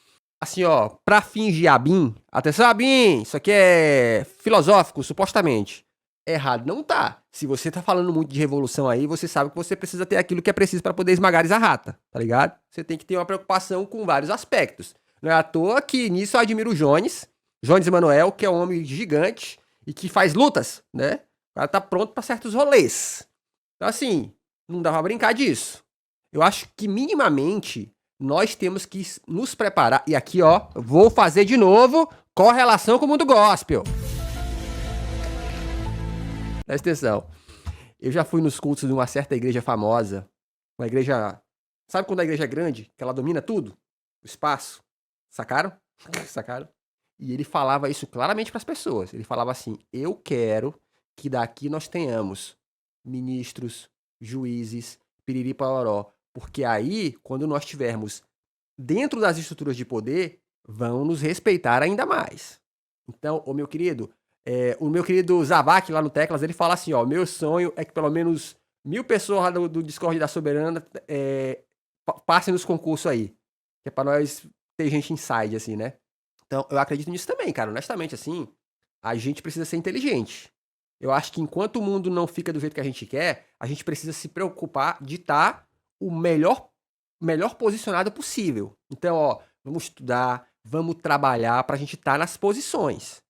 Assim, ó, pra fingir ABIN, atenção ABIN, isso aqui é filosófico, supostamente. Errado não tá. Se você tá falando muito de revolução aí, você sabe que você precisa ter aquilo que é preciso pra poder esmagar a rata, tá ligado? Você tem que ter uma preocupação com vários aspectos. Não é à toa que nisso eu admiro o Jones Emanuel, que é um homem gigante e que faz lutas, né? O cara tá pronto pra certos rolês. Então assim, não dá pra brincar disso. Eu acho que minimamente nós temos que nos preparar. E aqui, ó, vou fazer de novo correlação com o mundo gospel. Presta atenção. Eu já fui nos cultos de uma certa igreja famosa. Uma igreja... Sabe quando a igreja é grande? Que ela domina tudo? O espaço. Sacaram? Sacaram? E ele falava isso claramente para as pessoas. Ele falava assim, eu quero que daqui nós tenhamos ministros, juízes, piriri pororó. Porque aí, quando nós estivermos dentro das estruturas de poder, vão nos respeitar ainda mais. Então, o meu querido Zavak lá no Teclas, ele fala assim, ó, meu sonho é que pelo menos 1000 pessoas lá do Discord da Soberana passem nos concursos aí. Que é pra nós ter gente inside, assim, né? Então, eu acredito nisso também, cara. Honestamente, assim, a gente precisa ser inteligente. Eu acho que enquanto o mundo não fica do jeito que a gente quer, a gente precisa se preocupar de estar o melhor posicionado possível. Então, ó, vamos estudar, vamos trabalhar pra gente estar nas posições.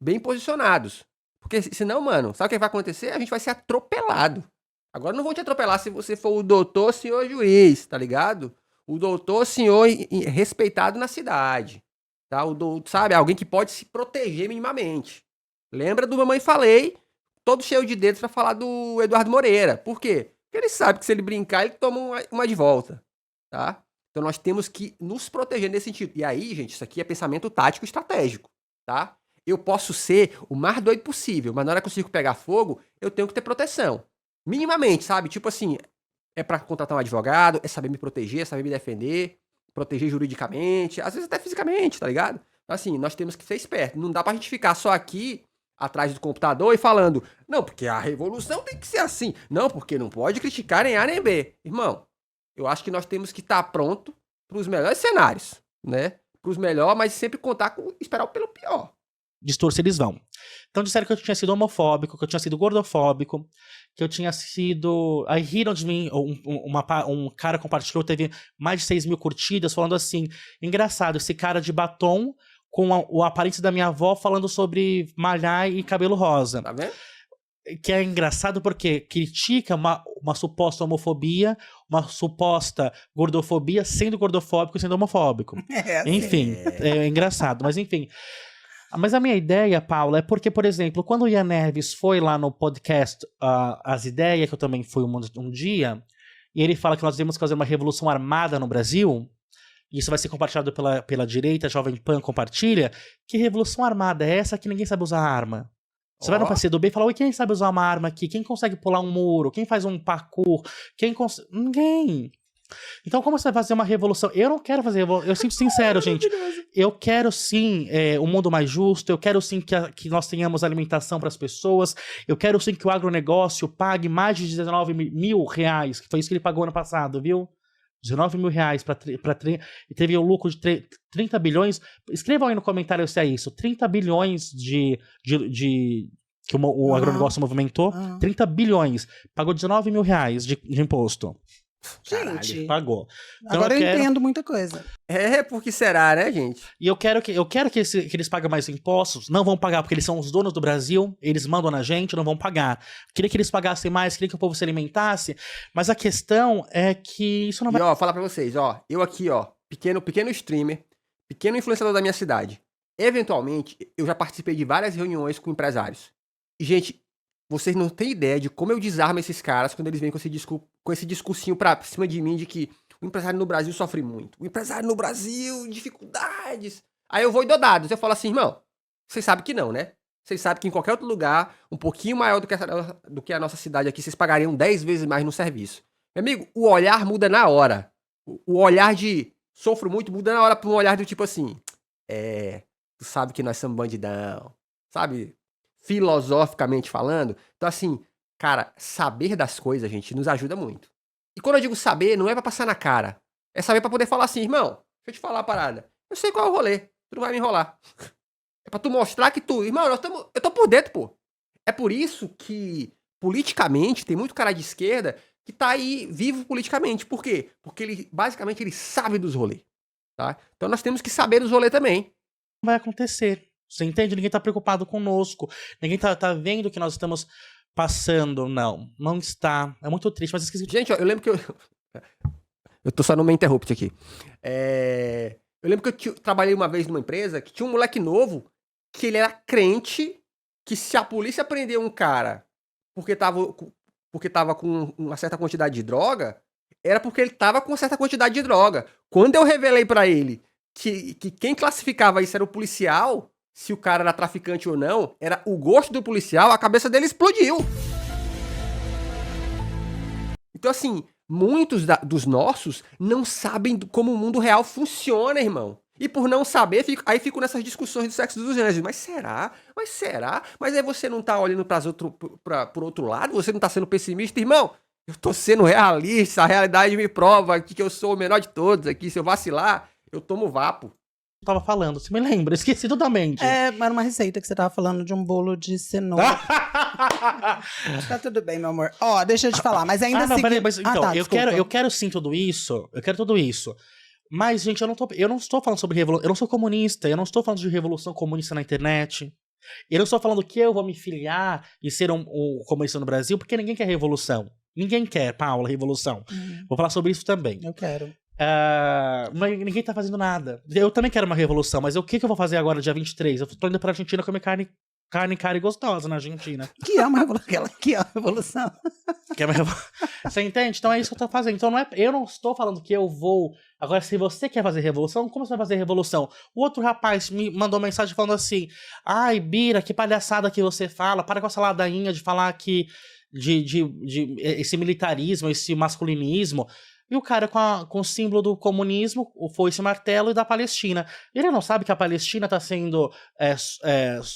Bem posicionados. Porque senão, mano, sabe o que vai acontecer? A gente vai ser atropelado. Agora não vão te atropelar se você for o doutor, senhor juiz, tá ligado? O doutor, senhor respeitado na cidade. Tá? Sabe? Alguém que pode se proteger minimamente. Lembra do Mamãe Falei, todo cheio de dedos pra falar do Eduardo Moreira. Por quê? Porque ele sabe que se ele brincar, ele toma uma de volta. Tá? Então nós temos que nos proteger nesse sentido. E aí, gente, isso aqui é pensamento tático estratégico. Tá? Eu posso ser o mais doido possível, mas na hora que eu consigo pegar fogo, eu tenho que ter proteção. Minimamente, sabe? Tipo assim, é pra contratar um advogado, é saber me proteger, é saber me defender, proteger juridicamente, às vezes até fisicamente, tá ligado? Então, assim, nós temos que ser espertos. Não dá pra gente ficar só aqui, atrás do computador e falando, não, porque a revolução tem que ser assim. Não, porque não pode criticar nem A nem B. Irmão, eu acho que nós temos que estar pronto pros melhores cenários, né? Pros melhores, mas sempre contar com, esperar pelo pior. Distorcer eles vão. Então disseram que eu tinha sido homofóbico, que eu tinha sido gordofóbico, que eu tinha sido... Aí riram de mim, um cara compartilhou, teve mais de 6.000 curtidas, falando assim, engraçado, esse cara de batom com o aparência da minha avó falando sobre malhar e cabelo rosa. Tá vendo? Que é engraçado porque critica uma suposta homofobia, uma suposta gordofobia, sendo gordofóbico e sendo homofóbico. Enfim, é engraçado, mas enfim... Mas a minha ideia, Paula, é porque, por exemplo, quando o Ian Neves foi lá no podcast As Ideias, que eu também fui um dia, e ele fala que nós devemos fazer uma revolução armada no Brasil, e isso vai ser compartilhado pela direita, a Jovem Pan compartilha, que revolução armada é essa que ninguém sabe usar arma? Você vai no PCdoB e fala, oi, quem sabe usar uma arma aqui? Quem consegue pular um muro? Quem faz um parkour? Quem consegue... Ninguém. Então, como você vai fazer uma revolução? Eu não quero fazer revolução. Eu sinto sincero, gente. Eu quero sim um mundo mais justo. Eu quero sim que nós tenhamos alimentação para as pessoas. Eu quero sim que o agronegócio pague mais de 19 mil reais. Que foi isso que ele pagou ano passado, viu? 19 mil reais e teve o lucro de 30 bilhões. Escrevam aí no comentário se é isso. 30 bilhões que o agronegócio movimentou. 30 bilhões. Pagou 19 mil reais de imposto. Gente, pagou. Então agora eu entendo muita coisa. Porque será, né, gente? E eu quero que eles paguem mais impostos. Não vão pagar porque eles são os donos do Brasil. Eles mandam na gente, não vão pagar. Queria que eles pagassem mais, queria que o povo se alimentasse. Mas a questão é que isso não vai... E falar pra vocês, eu aqui, pequeno streamer, pequeno influenciador da minha cidade. Eventualmente, eu já participei de várias reuniões com empresários. E, gente, vocês não têm ideia de como eu desarmo esses caras quando eles vêm com esse discursinho pra cima de mim de que o empresário no Brasil sofre muito. O empresário no Brasil, dificuldades. Aí eu vou e dou dados. Eu falo assim, irmão, vocês sabem que não, né? Vocês sabem que em qualquer outro lugar, um pouquinho maior do que a nossa cidade aqui, vocês pagariam 10 vezes mais no serviço. Meu amigo, o olhar muda na hora. O olhar de sofro muito muda na hora pra um olhar do tipo assim, tu sabe que nós somos bandidão, sabe? Filosoficamente falando. Então, assim, cara, saber das coisas, gente, nos ajuda muito. E quando eu digo saber, não é pra passar na cara. É saber pra poder falar assim, irmão, deixa eu te falar a parada. Eu sei qual é o rolê, tu não vai me enrolar. É pra tu mostrar que irmão, eu tô por dentro, pô. É por isso que, politicamente, tem muito cara de esquerda que tá aí vivo politicamente. Por quê? Porque basicamente, ele sabe dos rolês, tá? Então nós temos que saber dos rolês também. Vai acontecer. Você entende? Ninguém tá preocupado conosco. Ninguém tá vendo o que nós estamos passando. Não está. É muito triste, mas esqueci. Gente, eu lembro que eu tô só no meu interrupt aqui. Eu lembro que eu trabalhei uma vez numa empresa que tinha um moleque novo que ele era crente que se a polícia prender um cara porque tava com uma certa quantidade de droga, era porque ele tava com uma certa quantidade de droga. Quando eu revelei pra ele que quem classificava isso era o policial, se o cara era traficante ou não, era o gosto do policial, a cabeça dele explodiu. Então, assim, muitos dos nossos não sabem como o mundo real funciona, irmão. E por não saber, aí fico nessas discussões do sexo dos gêneros. Mas será? Mas aí você não tá olhando por outro lado? Você não tá sendo pessimista? Irmão, eu tô sendo realista, a realidade me prova que eu sou o menor de todos aqui. Se eu vacilar, eu tomo vapo. Tava falando, você me lembra? Esqueci totalmente. Era uma receita que você tava falando de um bolo de cenoura. Tá tudo bem, meu amor. Deixa eu te falar, mas ainda assim... Peraí, mas então, tá, eu quero sim tudo isso, eu quero tudo isso. Mas, gente, eu não estou falando sobre revolução, eu não sou comunista, eu não estou falando de revolução comunista na internet. Eu não estou falando que eu vou me filiar e ser um comunista no Brasil, porque ninguém quer revolução. Ninguém quer, Paula, revolução. Vou falar sobre isso também. Eu quero. Mas ninguém tá fazendo nada. Eu também quero uma revolução, mas o que eu vou fazer agora, dia 23? Eu tô indo pra Argentina comer carne cara e gostosa na Argentina. Que é uma revolução. Que é uma revolução. Você entende? Então é isso que eu tô fazendo. Então eu não estou falando que eu vou... Agora, se você quer fazer revolução, como você vai fazer revolução? O outro rapaz me mandou mensagem falando assim, ai, Bira, que palhaçada que você fala, para com essa ladainha de falar que de esse militarismo, esse masculinismo. E o cara com o símbolo do comunismo, o foice e martelo, e da Palestina. Ele não sabe que a Palestina está sendo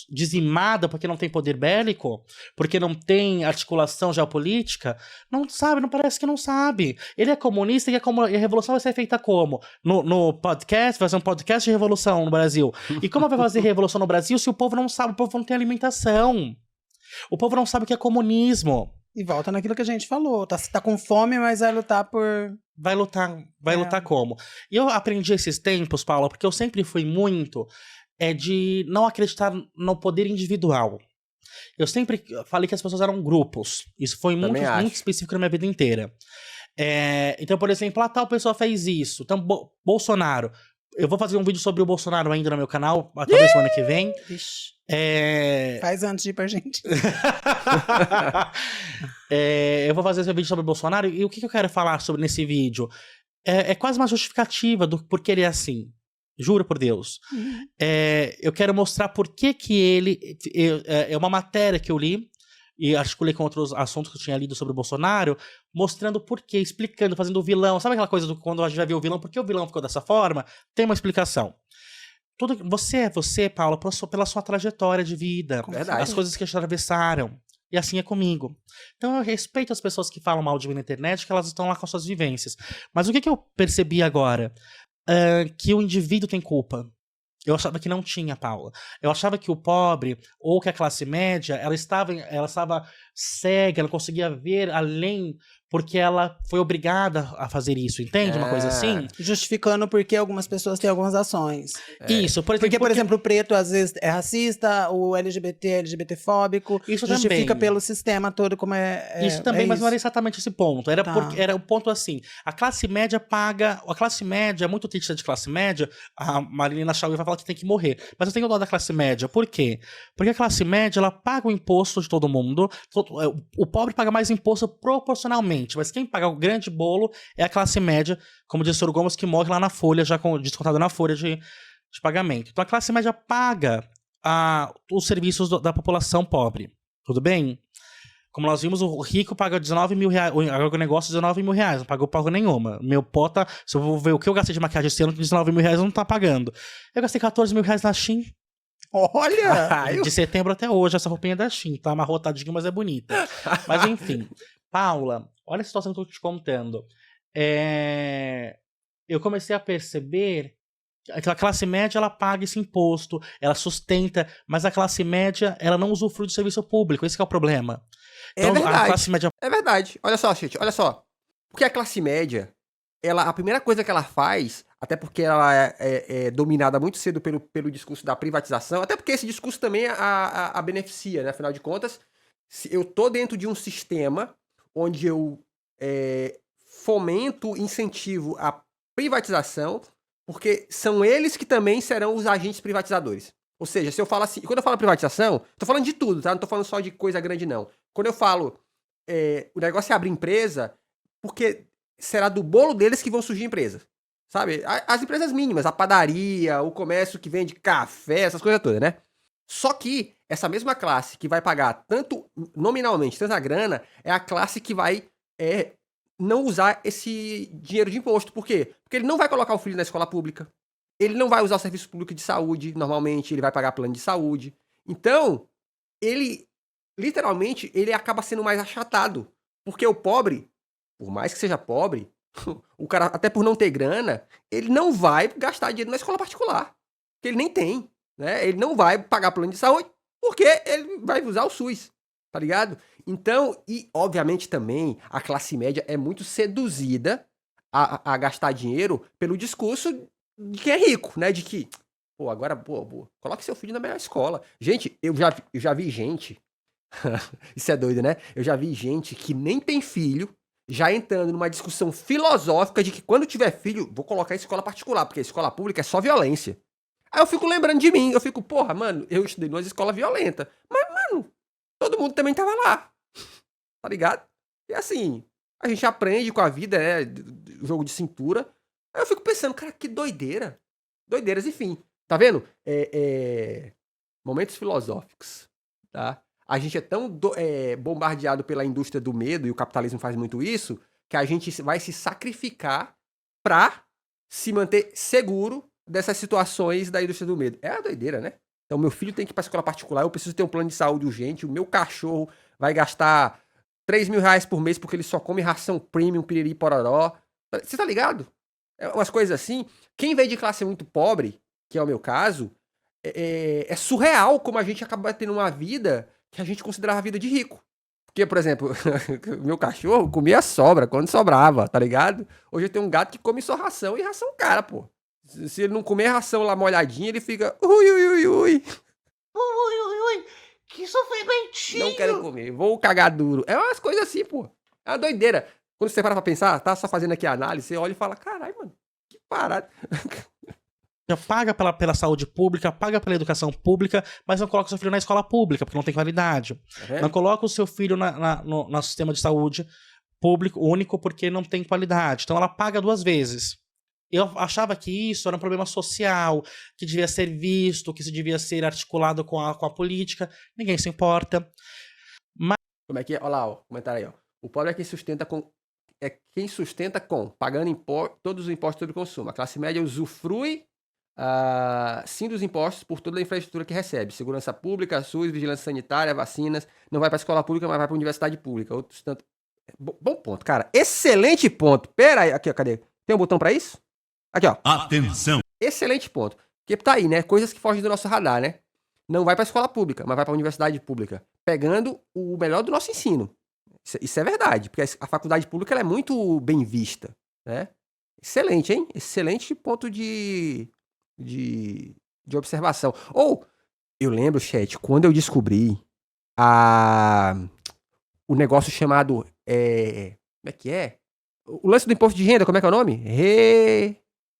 dizimada porque não tem poder bélico? Porque não tem articulação geopolítica? Não sabe, não parece que não sabe. Ele é comunista e a revolução vai ser feita como? No podcast, vai fazer um podcast de revolução no Brasil. E como vai fazer revolução no Brasil se o povo não sabe, o povo não tem alimentação? O povo não sabe o que é comunismo. E volta naquilo que a gente falou. Tá com fome, mas vai lutar por... Vai lutar como? E eu aprendi esses tempos, Paula, porque eu sempre fui muito de não acreditar no poder individual. Eu sempre falei que as pessoas eram grupos. Isso foi muito específico na minha vida inteira. Então, por exemplo, tal pessoa fez isso. Então, Bolsonaro. Eu vou fazer um vídeo sobre o Bolsonaro ainda no meu canal, talvez semana que vem. Ixi. Faz antes de ir pra gente. Eu vou fazer esse vídeo sobre o Bolsonaro. E o que eu quero falar nesse vídeo? É quase uma justificativa do porquê ele é assim. Juro por Deus. Eu quero mostrar por que ele... É uma matéria que eu li, e articulei com outros assuntos que eu tinha lido sobre o Bolsonaro, mostrando por quê, explicando, fazendo o vilão. Sabe aquela coisa do quando a gente vai ver o vilão, por que o vilão ficou dessa forma? Tem uma explicação. Você é você, Paula, pela sua trajetória de vida. Verdade. As coisas que te atravessaram. E assim é comigo. Então eu respeito as pessoas que falam mal de mim na internet, que elas estão lá com suas vivências. Mas o que eu percebi agora? Que o indivíduo tem culpa. Eu achava que não tinha, Paula. Eu achava que o pobre, ou que a classe média, ela estava cega, ela conseguia ver além, porque ela foi obrigada a fazer isso, entende? Uma coisa assim? Justificando porque algumas pessoas têm algumas ações. Isso, por exemplo. Porque, por exemplo, o preto às vezes é racista, o LGBT é LGBTfóbico. Isso justifica também. pelo sistema todo como Isso também, mas isso. não era exatamente esse ponto. Era, Tá. porque, era o ponto assim. A classe média paga. A classe média, muito triste de classe média. A Marilena Chauí vai falar que tem que morrer. Mas eu tenho dó da classe média. Por quê? Porque a classe média, ela paga o imposto de todo mundo. O pobre paga mais imposto proporcionalmente. Mas quem paga o grande bolo é a classe média, como diz o Sr. Gomes, que morre lá na folha, já descontado na folha de pagamento. Então a classe média paga os serviços da população pobre. Tudo bem? Como nós vimos, o rico paga 19 mil reais, o agronegócio 19 mil reais, não pagou porra nenhuma. Meu pota, se eu vou ver o que eu gastei de maquiagem esse ano, 19 mil reais não tá pagando. Eu gastei 14 mil reais na Shein. Olha! De setembro até hoje, essa roupinha é da Shein, tá amarrotadinho, mas é bonita. Mas enfim, Paula, olha a situação que eu tô te contando. Eu comecei a perceber que a classe média, ela paga esse imposto, ela sustenta, mas a classe média, ela não usufrui do serviço público, esse que é o problema. Então, É verdade. a classe média... É verdade. Olha só, gente, olha só. Porque a classe média, a primeira coisa que ela faz, até porque ela é dominada muito cedo pelo discurso da privatização, até porque esse discurso também a beneficia, né? Afinal de contas, se eu tô dentro de um sistema onde eu fomento, incentivo a privatização, porque são eles que também serão os agentes privatizadores. Ou seja, se eu falo assim, quando eu falo privatização, tô falando de tudo, tá? Não tô falando só de coisa grande, não. Quando eu falo, o negócio é abrir empresa, porque será do bolo deles que vão surgir empresas. Sabe? As empresas mínimas, a padaria, o comércio que vende café, essas coisas todas, né? Só que essa mesma classe que vai pagar tanto nominalmente, tanta grana, é a classe que vai não usar esse dinheiro de imposto. Por quê? Porque ele não vai colocar o filho na escola pública. Ele não vai usar o serviço público de saúde, normalmente, ele vai pagar plano de saúde. Então, literalmente, ele acaba sendo mais achatado. Porque o pobre, por mais que seja pobre, o cara, até por não ter grana, ele não vai gastar dinheiro na escola particular. Porque ele nem tem, né? Ele não vai pagar plano de saúde, porque ele vai usar o SUS, tá ligado? Então, e obviamente também, a classe média é muito seduzida a gastar dinheiro pelo discurso de quem é rico, né? De que, agora, coloque seu filho na melhor escola. Gente, eu já vi gente, isso é doido, né? Eu já vi gente que nem tem filho, já entrando numa discussão filosófica de que quando tiver filho, vou colocar em escola particular, porque a escola pública é só violência. Aí eu fico lembrando de mim, eu fico, mano, eu estudei numa escola violenta. Mas, mano, todo mundo também tava lá, tá ligado? E assim, a gente aprende com a vida, né, jogo de cintura. Aí eu fico pensando, cara, que doideira. Doideiras, enfim. Tá vendo? Momentos filosóficos, tá? A gente é tão bombardeado pela indústria do medo, e o capitalismo faz muito isso, que a gente vai se sacrificar pra se manter seguro dessas situações da indústria do medo. É a doideira, né? Então, meu filho tem que ir pra escola particular, eu preciso ter um plano de saúde urgente, o meu cachorro vai gastar 3 mil reais por mês porque ele só come ração premium, piriri, pororó. Você tá ligado? Umas coisas assim. Quem vem de classe muito pobre, que é o meu caso, é surreal como a gente acaba tendo uma vida que a gente considerava vida de rico. Porque, por exemplo, meu cachorro comia sobra quando sobrava, tá ligado? Hoje eu tenho um gato que come só ração e ração cara, pô. Se ele não comer ração lá molhadinha, ele fica ui, ui, ui, ui. Ui, que sofrimentinho. Não quero comer, vou cagar duro. É umas coisas assim, pô. É uma doideira. Quando você para pra pensar, tá só fazendo aqui a análise, você olha e fala, caralho, mano, que parada. Paga pela saúde pública, paga pela educação pública, mas não coloca o seu filho na escola pública, porque não tem qualidade. Não coloca o seu filho no sistema de saúde público único, porque não tem qualidade. Então ela paga 2 vezes. Eu achava que isso era um problema social, que devia ser visto, que isso devia ser articulado com a política. Ninguém se importa. Como é que é? Olha lá, ó, comentário aí, ó. O pobre é quem sustenta com pagando todos os impostos sobre consumo. A classe média usufrui sim dos impostos por toda a infraestrutura que recebe. Segurança pública, SUS, vigilância sanitária, vacinas. Não vai para a escola pública, mas vai para a universidade pública. Outros tanto. Bom ponto, cara. Excelente ponto. Pera aí, aqui, ó, cadê? Tem um botão para isso? Aqui, ó. Atenção! Excelente ponto. Porque tá aí, né? Coisas que fogem do nosso radar, né? Não vai para a escola pública, mas vai para a universidade pública. Pegando o melhor do nosso ensino. Isso é verdade, porque a faculdade pública ela é muito bem vista, né? Excelente, hein? Excelente ponto de observação. Ou, eu lembro, chat, quando eu descobri o negócio chamado... como é que é? O lance do imposto de renda, como é que é o nome?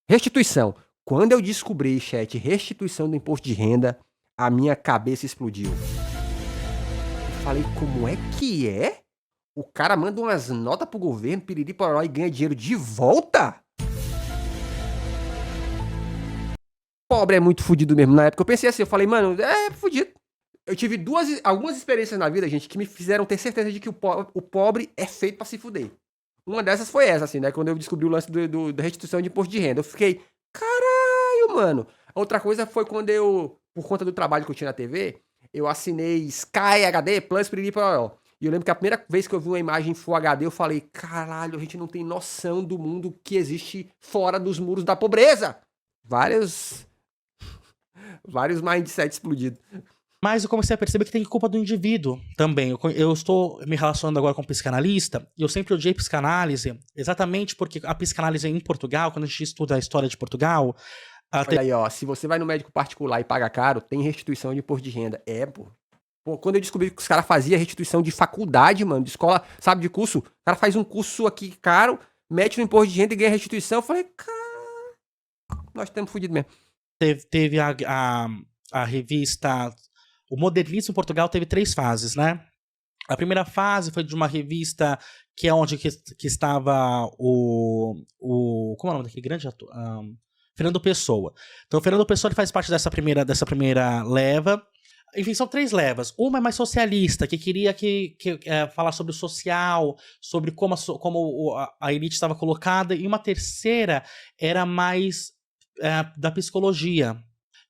Restituição. Quando eu descobri, chat, restituição do imposto de renda, a minha cabeça explodiu. Eu falei, como é que é? O cara manda umas notas pro governo, piriri pororó, e ganha dinheiro de volta? Pobre é muito fudido mesmo. Na época eu pensei assim, eu falei, mano, é fudido. Eu tive algumas experiências na vida, gente, que me fizeram ter certeza de que o pobre é feito pra se fuder. Uma dessas foi essa, assim, né? Quando eu descobri o lance da restituição de imposto de renda. Eu fiquei, caralho, mano. Outra coisa foi quando eu, por conta do trabalho que eu tinha na TV, eu assinei Sky HD Plus piriri pororó. E eu lembro que a primeira vez que eu vi uma imagem Full HD, eu falei, caralho, a gente não tem noção do mundo que existe fora dos muros da pobreza. Vários mindsets explodidos. Mas eu comecei a perceber que tem culpa do indivíduo também. Eu estou me relacionando agora com psicanalista, e eu sempre odiei psicanálise, exatamente porque a psicanálise em Portugal, quando a gente estuda a história de Portugal... Olha aí, ó, se você vai no médico particular e paga caro, tem restituição de imposto de renda. Pô, quando eu descobri que os caras faziam restituição de faculdade, mano, de escola, sabe, de curso, o cara faz um curso aqui caro, mete no imposto de renda e ganha restituição. Eu falei, cara, nós estamos fodidos mesmo. Teve a revista... O modernismo em Portugal teve 3 fases, né? A primeira fase foi de uma revista que é onde que estava como é o nome daquele grande ator? Fernando Pessoa. Então, o Fernando Pessoa ele faz parte dessa primeira leva. Enfim, são 3 levas. Uma é mais socialista, que queria falar sobre o social, sobre como a elite estava colocada. E uma terceira era mais da psicologia.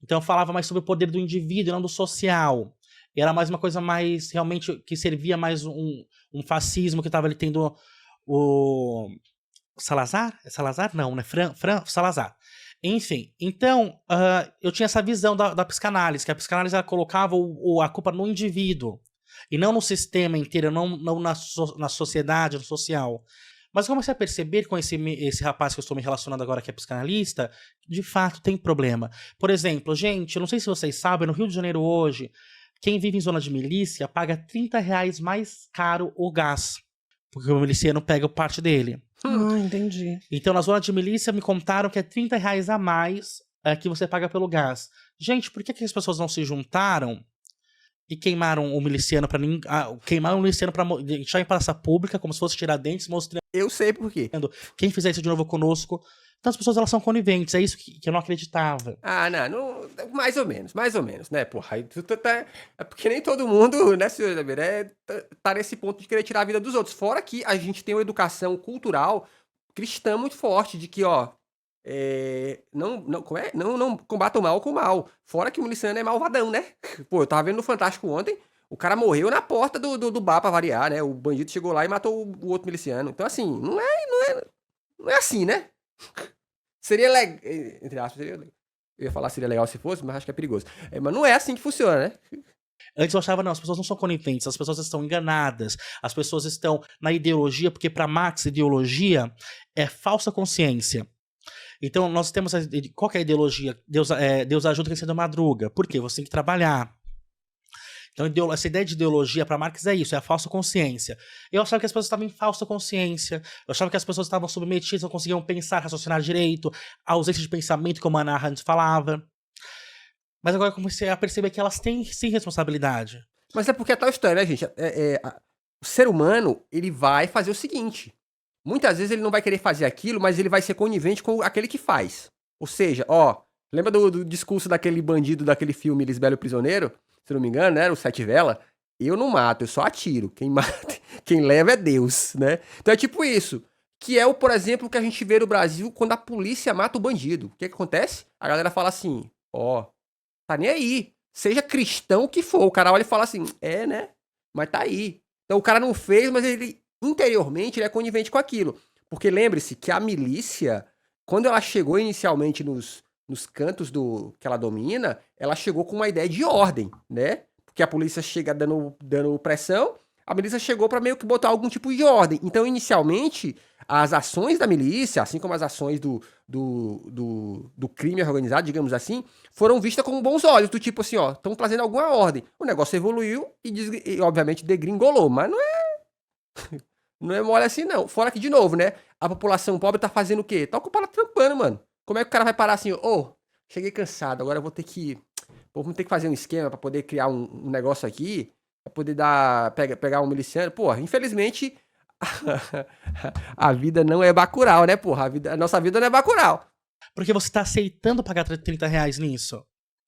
Então, falava mais sobre o poder do indivíduo, não do social. E era mais uma coisa mais, realmente, que servia mais um fascismo que estava ali tendo o Salazar? É Salazar? Não, né? Salazar. Enfim, então, eu tinha essa visão da psicanálise, que a psicanálise ela colocava a culpa no indivíduo, e não no sistema inteiro, não na sociedade, no social. Mas eu comecei a perceber com esse rapaz que eu estou me relacionando agora, que é psicanalista, de fato tem problema. Por exemplo, gente, eu não sei se vocês sabem, no Rio de Janeiro hoje, quem vive em zona de milícia paga R$30 mais caro o gás, porque o miliciano pega parte dele. Entendi. Então, na zona de milícia, me contaram que é R$30 a mais que você paga pelo gás. Gente, por que as pessoas não se juntaram e queimaram o miliciano pra deixar em praça pública, como se fosse Tiradentes, mostrando... Eu sei por quê. Quem fizer isso de novo conosco... Então, as pessoas, elas são coniventes. É isso que eu não acreditava. Não, mais ou menos, né, porra, aí é porque nem todo mundo, né, senhor Dabeira, tá nesse ponto de querer tirar a vida dos outros. Fora que a gente tem uma educação cultural cristã muito forte, de que, ó, não combata o mal com o mal. Fora que o miliciano é malvadão, né? Pô, eu tava vendo no Fantástico ontem, o cara morreu na porta do bar pra variar, né? O bandido chegou lá e matou o outro miliciano. Então, assim, não é assim, né? Seria legal, entre aspas, eu ia falar seria legal se fosse, mas acho que é perigoso. Mas não é assim que funciona, né? Antes eu achava, não, as pessoas não são coniventes, as pessoas estão enganadas, as pessoas estão na ideologia, porque para Marx, ideologia é falsa consciência. Então, nós temos... Qual que é a ideologia? Deus ajuda quem cedo madruga. Por quê? Você tem que trabalhar. Então, essa ideia de ideologia para Marx é isso, é a falsa consciência. Eu achava que as pessoas estavam em falsa consciência, eu achava que as pessoas estavam submetidas, não conseguiam pensar, raciocinar direito, a ausência de pensamento, como a Ana Arendt falava. Mas agora eu comecei a perceber que elas têm, sim, responsabilidade. Mas é porque é tal história, né, gente? O ser humano, ele vai fazer o seguinte, muitas vezes ele não vai querer fazer aquilo, mas ele vai ser conivente com aquele que faz. Ou seja, ó, lembra do discurso daquele bandido daquele filme Lisbelo e o Prisioneiro? Se não me engano, né? O Sete Vela. Eu não mato, eu só atiro. Quem mata, quem leva é Deus, né? Então é tipo isso. Que é, por exemplo, o que a gente vê no Brasil quando a polícia mata o bandido. O que acontece? A galera fala assim, ó, tá nem aí. Seja cristão o que for. O cara olha e fala assim, né? Mas tá aí. Então o cara não fez, mas ele, interiormente, ele é conivente com aquilo. Porque lembre-se que a milícia, quando ela chegou inicialmente nos cantos que ela domina, ela chegou com uma ideia de ordem, né? Porque a polícia chega dando pressão, a milícia chegou para meio que botar algum tipo de ordem. Então, inicialmente, as ações da milícia, assim como as ações do crime organizado, digamos assim, foram vistas com bons olhos, do tipo assim, ó, estão trazendo alguma ordem. O negócio evoluiu e obviamente, degringolou, mas não é mole assim, não. Fora que, de novo, né, a população pobre tá fazendo o quê? Tá ocupada trampando, mano. Como é que o cara vai parar assim, cheguei cansado, agora eu vou ter que... vamos ter que fazer um esquema pra poder criar um negócio aqui, pra poder pegar um miliciano. Porra, infelizmente, a vida não é Bacurau, né, porra? A nossa vida não é Bacurau. Porque você tá aceitando pagar R$30 nisso,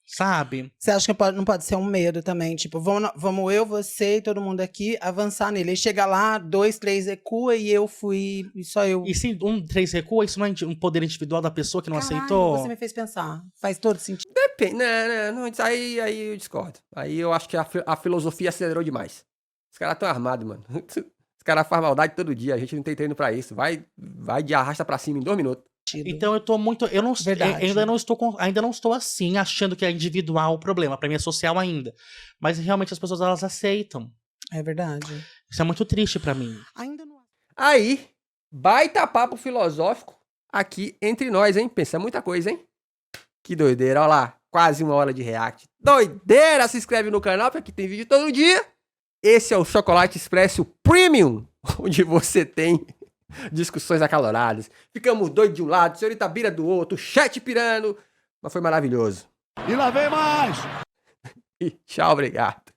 sabe? Você acha que não pode ser um medo também? Tipo, vamos eu, você e todo mundo aqui avançar nele. Aí chega lá, 2, 3 recua e eu fui, e só eu. E se 3 recua, isso não é um poder individual da pessoa que não Caralho, aceitou? você me fez pensar. Faz todo sentido. Depende, não, isso aí eu discordo. Aí eu acho que a filosofia acelerou demais. Os caras tão armados, mano. Os caras fazem maldade todo dia, a gente não tem treino pra isso. Vai de arrasta pra cima em 2 minutos. Então eu tô muito. Eu não Verdade. ainda não estou assim, achando que é individual o problema. Pra mim é social ainda. Mas realmente as pessoas elas aceitam. É verdade. Isso é muito triste pra mim. Ainda não. Aí, baita papo filosófico aqui entre nós, hein? Pensa muita coisa, hein? Que doideira, olha lá. Quase 1 hora de react. Doideira! Se inscreve no canal, porque aqui tem vídeo todo dia. Esse é o Chocolate Expresso Premium, onde você tem discussões acaloradas. Ficamos doidos de um lado, senhorita Bira do outro, chat pirando. Mas foi maravilhoso. E lá vem mais! E tchau, obrigado.